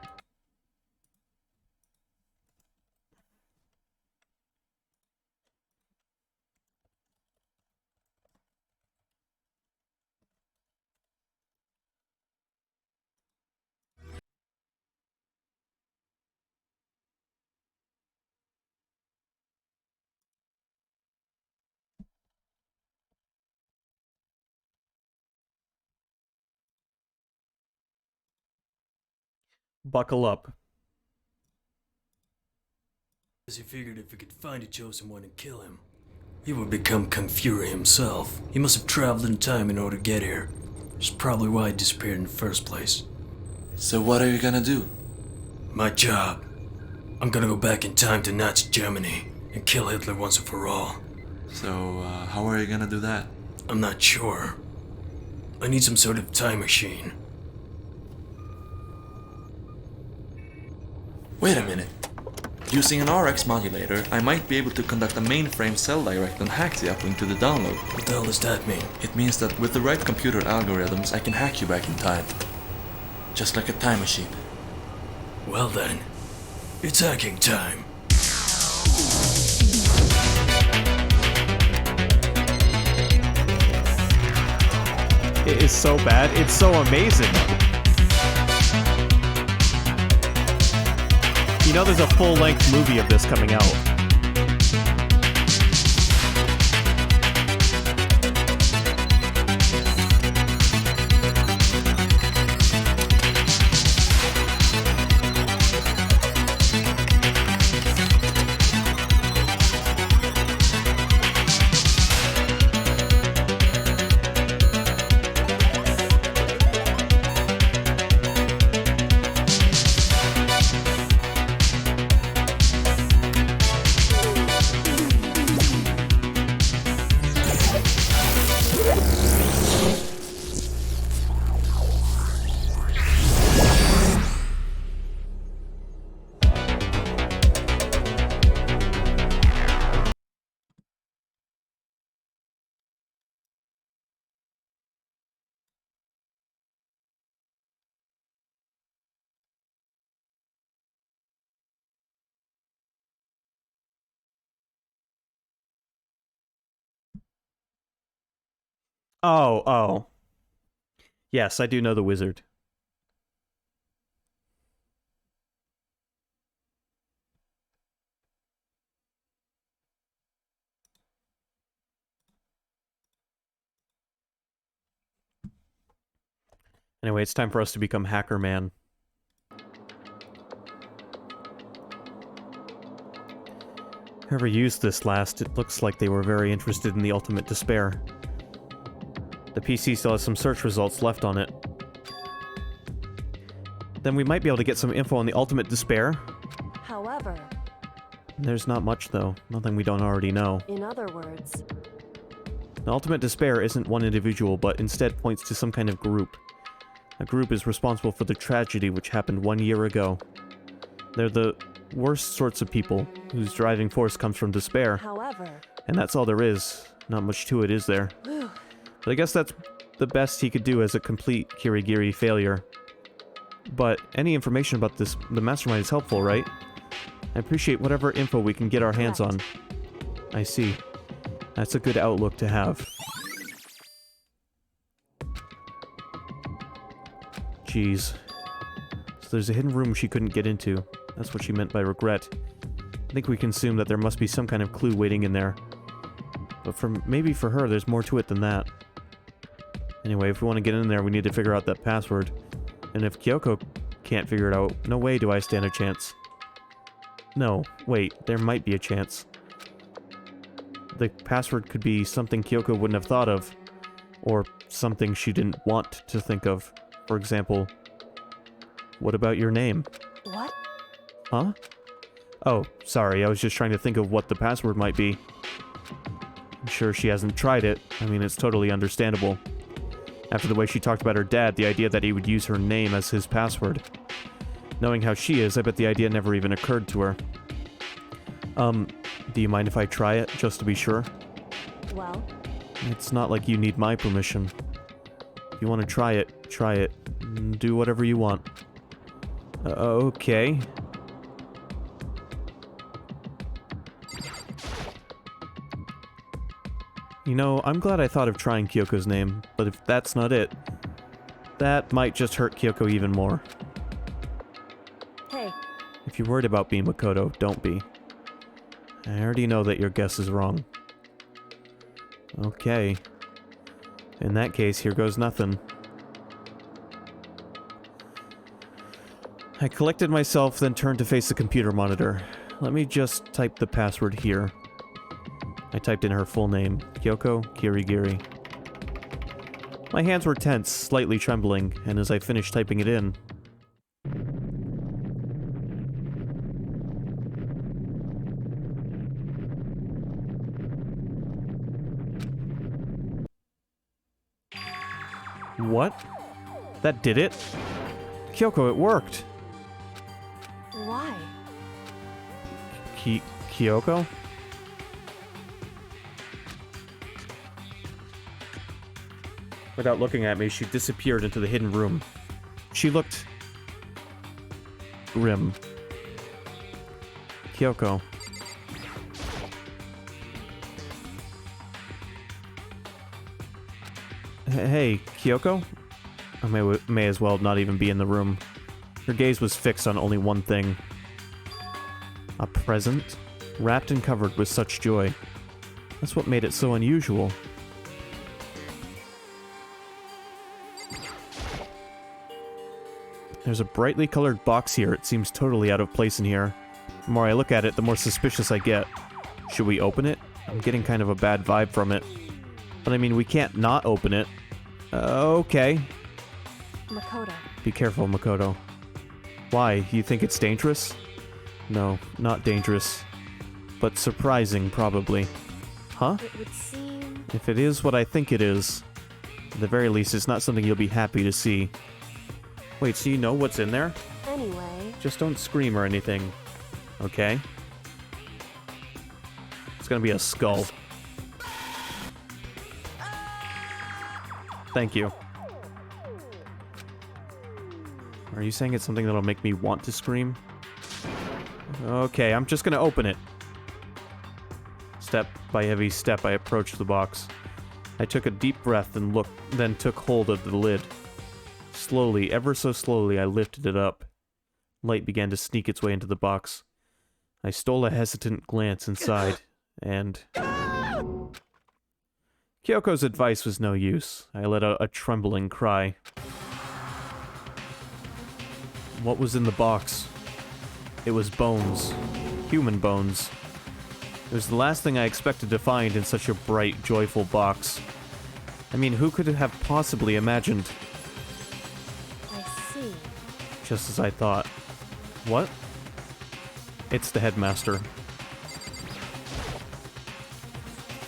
Buckle up. As he figured if he could find a chosen one and kill him, he would become Kung Fury himself. He must have traveled in time in order to get here. That's probably why he disappeared in the first place. So what are you gonna do? My job. I'm gonna go back in time to Nazi Germany and kill Hitler once and for all. So, how are you gonna do that? I'm not sure. I need some sort of time machine. Wait a minute. Using an RX modulator, I might be able to conduct a mainframe cell direct and hack the uplink to the download. What the hell does that mean? It means that with the right computer algorithms, I can hack you back in time. Just like a time machine. Well then, it's hacking time. It is so bad, it's so amazing. You know there's a full-length movie of this coming out. Oh. Yes, I do know the wizard. Anyway, it's time for us to become Hacker Man. Whoever used this last, it looks like they were very interested in the ultimate despair. The PC still has some search results left on it. Then we might be able to get some info on the ultimate despair. However... There's not much, though. Nothing we don't already know. In other words... The ultimate despair isn't one individual, but instead points to some kind of group. A group is responsible for the tragedy which happened 1 year ago. They're the worst sorts of people, whose driving force comes from despair. However... And that's all there is. Not much to it, is there? But I guess that's the best he could do as a complete Kirigiri failure. But any information about the mastermind is helpful, right? I appreciate whatever info we can get our hands on. I see. That's a good outlook to have. Jeez. So there's a hidden room she couldn't get into. That's what she meant by regret. I think we can assume that there must be some kind of clue waiting in there. But maybe for her, there's more to it than that. Anyway, if we want to get in there, we need to figure out that password. And if Kyoko can't figure it out, no way do I stand a chance. No, wait, there might be a chance. The password could be something Kyoko wouldn't have thought of. Or something she didn't want to think of. For example, what about your name? What? Huh? Oh, sorry, I was just trying to think of what the password might be. I'm sure she hasn't tried it. I mean, it's totally understandable. After the way she talked about her dad, the idea that he would use her name as his password. Knowing how she is, I bet the idea never even occurred to her. Do you mind if I try it, just to be sure? Well? It's not like you need my permission. If you want to try it, try it. Do whatever you want. Okay. You know, I'm glad I thought of trying Kyoko's name, but if that's not it, that might just hurt Kyoko even more. Hey. If you're worried about being Makoto, don't be. I already know that your guess is wrong. Okay. In that case, here goes nothing. I collected myself, then turned to face the computer monitor. Let me just type the password here. I typed in her full name, Kyoko Kirigiri. My hands were tense, slightly trembling, and as I finished typing it in... What? That did it? Kyoko, it worked! Why? Kyoko? Without looking at me, she disappeared into the hidden room. She looked... grim. Kyoko. Hey, Kyoko? I may as well not even be in the room. Her gaze was fixed on only one thing. A present? Wrapped and covered with such joy. That's what made it so unusual. There's a brightly colored box here. It seems totally out of place in here. The more I look at it, the more suspicious I get. Should we open it? I'm getting kind of a bad vibe from it. But I mean, we can't not open it. Okay. Makoto. Be careful, Makoto. Why? You think it's dangerous? No, not dangerous. But surprising, probably. Huh? It would seem... If it is what I think it is, at the very least, it's not something you'll be happy to see. Wait, so you know what's in there? Anyway... Just don't scream or anything. Okay? It's gonna be a skull. Thank you. Are you saying it's something that'll make me want to scream? Okay, I'm just gonna open it. Step by heavy step, I approached the box. I took a deep breath and then took hold of the lid. Slowly, ever so slowly, I lifted it up. Light began to sneak its way into the box. I stole a hesitant glance inside, and... Kyoko's advice was no use. I let out a trembling cry. What was in the box? It was bones. Human bones. It was the last thing I expected to find in such a bright, joyful box. I mean, who could have possibly imagined? I see. Just as I thought. What? It's the headmaster.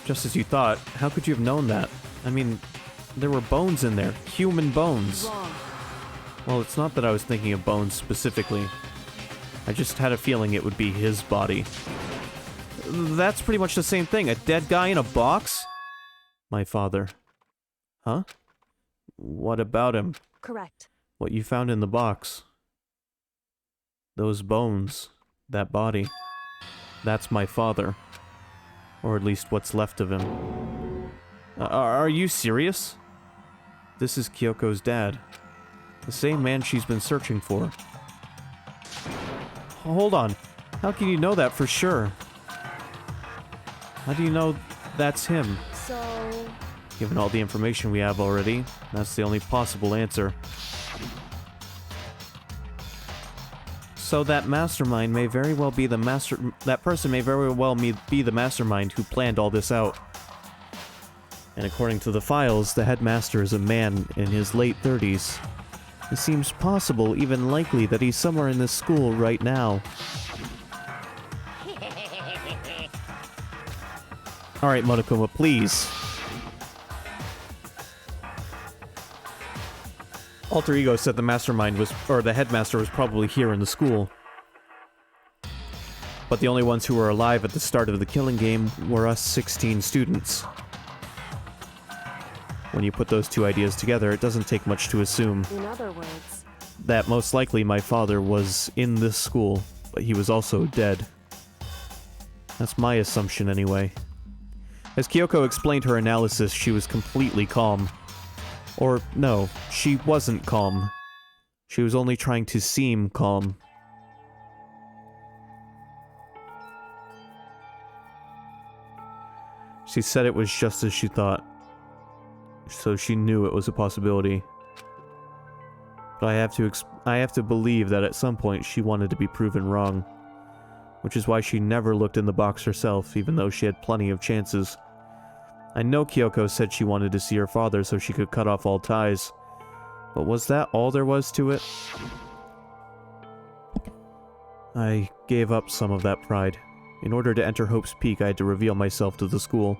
Just as you thought. How could you have known that? I mean, there were bones in there. Human bones. Wrong. Well, it's not that I was thinking of Bones specifically. I just had a feeling it would be his body. That's pretty much the same thing. A dead guy in a box? My father. Huh? What about him? Correct. What you found in the box. Those bones. That body. That's my father. Or at least what's left of him. Are you serious? This is Kyoko's dad. The same man she's been searching for. Hold on. How can you know that for sure? How do you know that's him? So... Given all the information we have already, that's the only possible answer. So that mastermind may very well be the that person may very well be the mastermind who planned all this out. And according to the files, the headmaster is a man in his late 30s. It seems possible, even likely, that he's somewhere in this school right now. Alright, Monokuma, please. Alter Ego said the mastermind was, or the headmaster was probably here in the school. But the only ones who were alive at the start of the killing game were us 16 students. When you put those two ideas together, it doesn't take much to assume. In other words, that most likely my father was in this school, but he was also dead. That's my assumption anyway. As Kyoko explained her analysis, she was completely calm. Or, no, she wasn't calm. She was only trying to seem calm. She said it was just as she thought. So she knew it was a possibility. But I have to believe that at some point she wanted to be proven wrong. Which is why she never looked in the box herself, even though she had plenty of chances. I know Kyoko said she wanted to see her father so she could cut off all ties. But was that all there was to it? I gave up some of that pride. In order to enter Hope's Peak, I had to reveal myself to the school.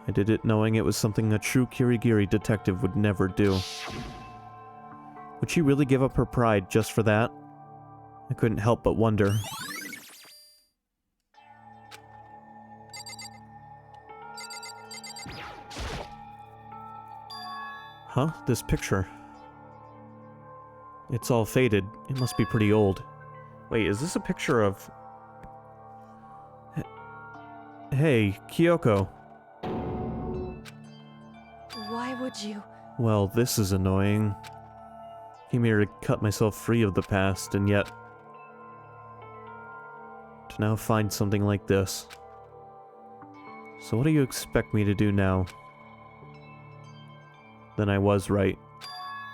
I did it knowing it was something a true Kirigiri detective would never do. Would she really give up her pride just for that? I couldn't help but wonder. Huh? This picture. It's all faded. It must be pretty old. Wait, is this a picture of... Hey, Kyoko. Why would you? Well, this is annoying. Came here to cut myself free of the past, and yet... to now find something like this. So what do you expect me to do now? Then I was right.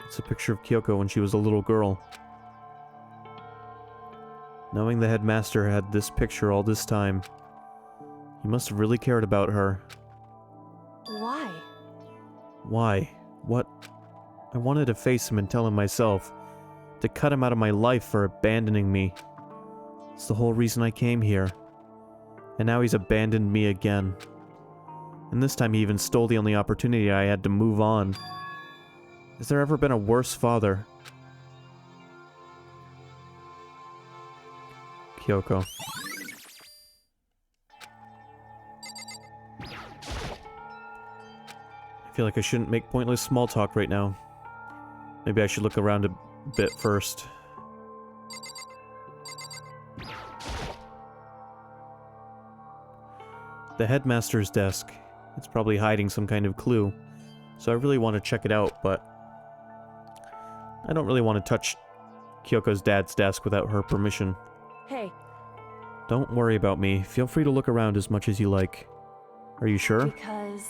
It's a picture of Kyoko when she was a little girl. Knowing the headmaster had this picture all this time, he must have really cared about her. Why? Why? What? I wanted to face him and tell him myself. To cut him out of my life for abandoning me. It's the whole reason I came here. And now he's abandoned me again. And this time he even stole the only opportunity I had to move on. Has there ever been a worse father? Kyoko. I feel like I shouldn't make pointless small talk right now. Maybe I should look around a bit first. The headmaster's desk. It's probably hiding some kind of clue. So I really want to check it out, but... I don't really want to touch Kyoko's dad's desk without her permission. Hey. Don't worry about me. Feel free to look around as much as you like. Are you sure? Because...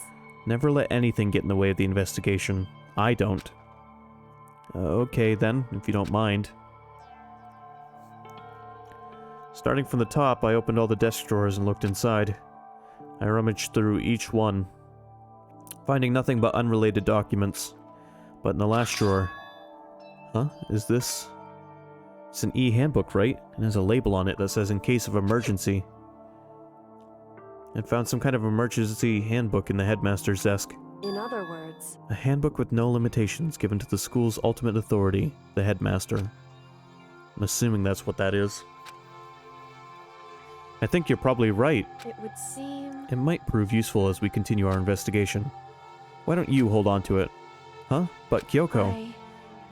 Never let anything get in the way of the investigation. I don't. Okay then, if you don't mind. Starting from the top, I opened all the desk drawers and looked inside. I rummaged through each one, finding nothing but unrelated documents. But in the last drawer... Huh? Is this... It's an e-handbook, right? And has a label on it that says in case of emergency. I found some kind of emergency handbook in the headmaster's desk. In other words... A handbook with no limitations given to the school's ultimate authority, the headmaster. I'm assuming that's what that is. I think you're probably right. It would seem... It might prove useful as we continue our investigation. Why don't you hold on to it? Huh? But Kyoko...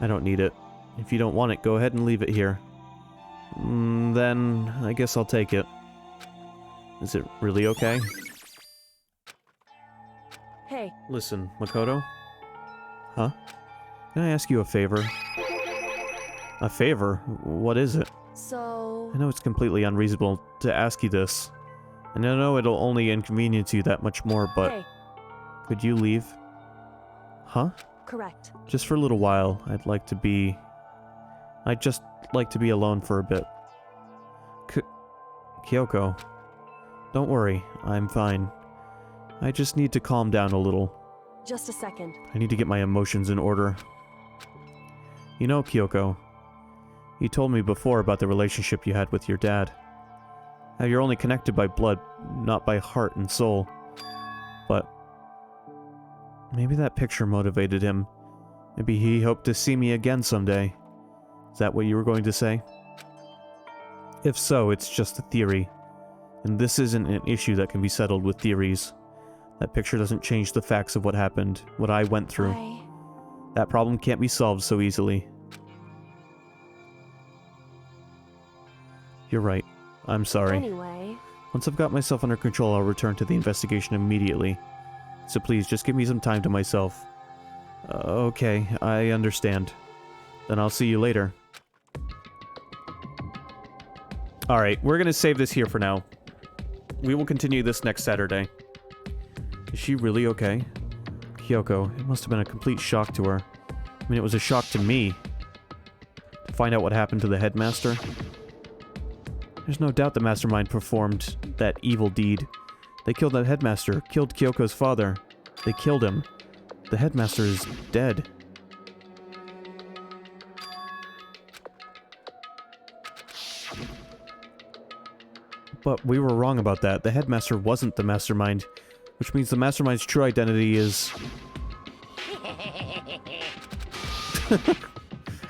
I don't need it. If you don't want it, go ahead and leave it here. Then I guess I'll take it. Is it really okay? Hey. Listen, Makoto? Huh? Can I ask you a favor? A favor? What is it? So... I know it's completely unreasonable to ask you this. And I know it'll only inconvenience you that much more, but... Hey. Could you leave? Huh? Correct. Just for a little while, I'd just like to be alone for a bit. Kyoko. Don't worry, I'm fine. I just need to calm down a little. Just a second. I need to get my emotions in order. You know, Kyoko, you told me before about the relationship you had with your dad. How you're only connected by blood, not by heart and soul. But maybe that picture motivated him. Maybe he hoped to see me again someday. Is that what you were going to say? If so, it's just a theory. And this isn't an issue that can be settled with theories. That picture doesn't change the facts of what happened, what I went through. That problem can't be solved so easily. You're right. I'm sorry. Anyway... Once I've got myself under control, I'll return to the investigation immediately. So please, just give me some time to myself. Okay, I understand. Then I'll see you later. Alright, we're gonna save this here for now. We will continue this next Saturday. Is she really okay? Kyoko, it must have been a complete shock to her. I mean, it was a shock to me. To find out what happened to the headmaster. There's no doubt the mastermind performed that evil deed. They killed that headmaster, killed Kyoko's father. They killed him. The headmaster is dead. But we were wrong about that. The headmaster wasn't the mastermind, which means the mastermind's true identity is...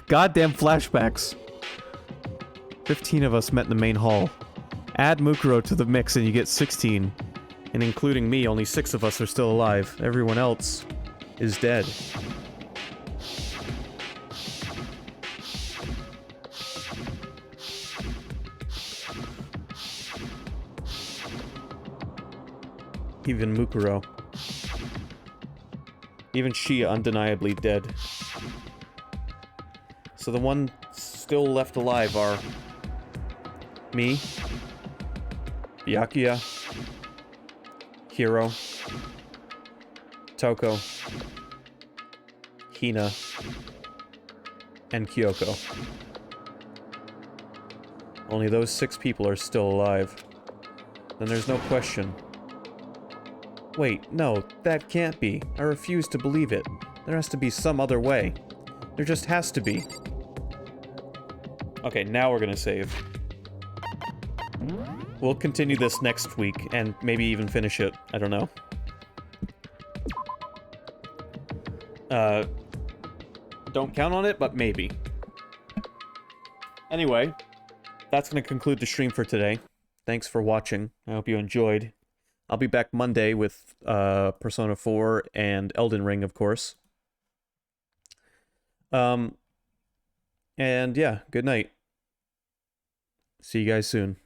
Goddamn flashbacks. 15 of us met in the main hall. Add Mukuro to the mix and you get 16. And including me, only 6 of us are still alive. Everyone else is dead. Even Mukuro. Even she undeniably dead. So the one still left alive are me, Byakuya, Hiro, Toko, Hina, and Kyoko. Only those 6 people are still alive. Then there's no question. Wait, no, that can't be. I refuse to believe it. There has to be some other way. There just has to be. Okay, now we're gonna save. We'll continue this next week, and maybe even finish it. I don't know. Don't count on it, but maybe. Anyway, that's gonna conclude the stream for today. Thanks for watching. I hope you enjoyed. I'll be back Monday with Persona 4 and Elden Ring, of course. And yeah, good night. See you guys soon.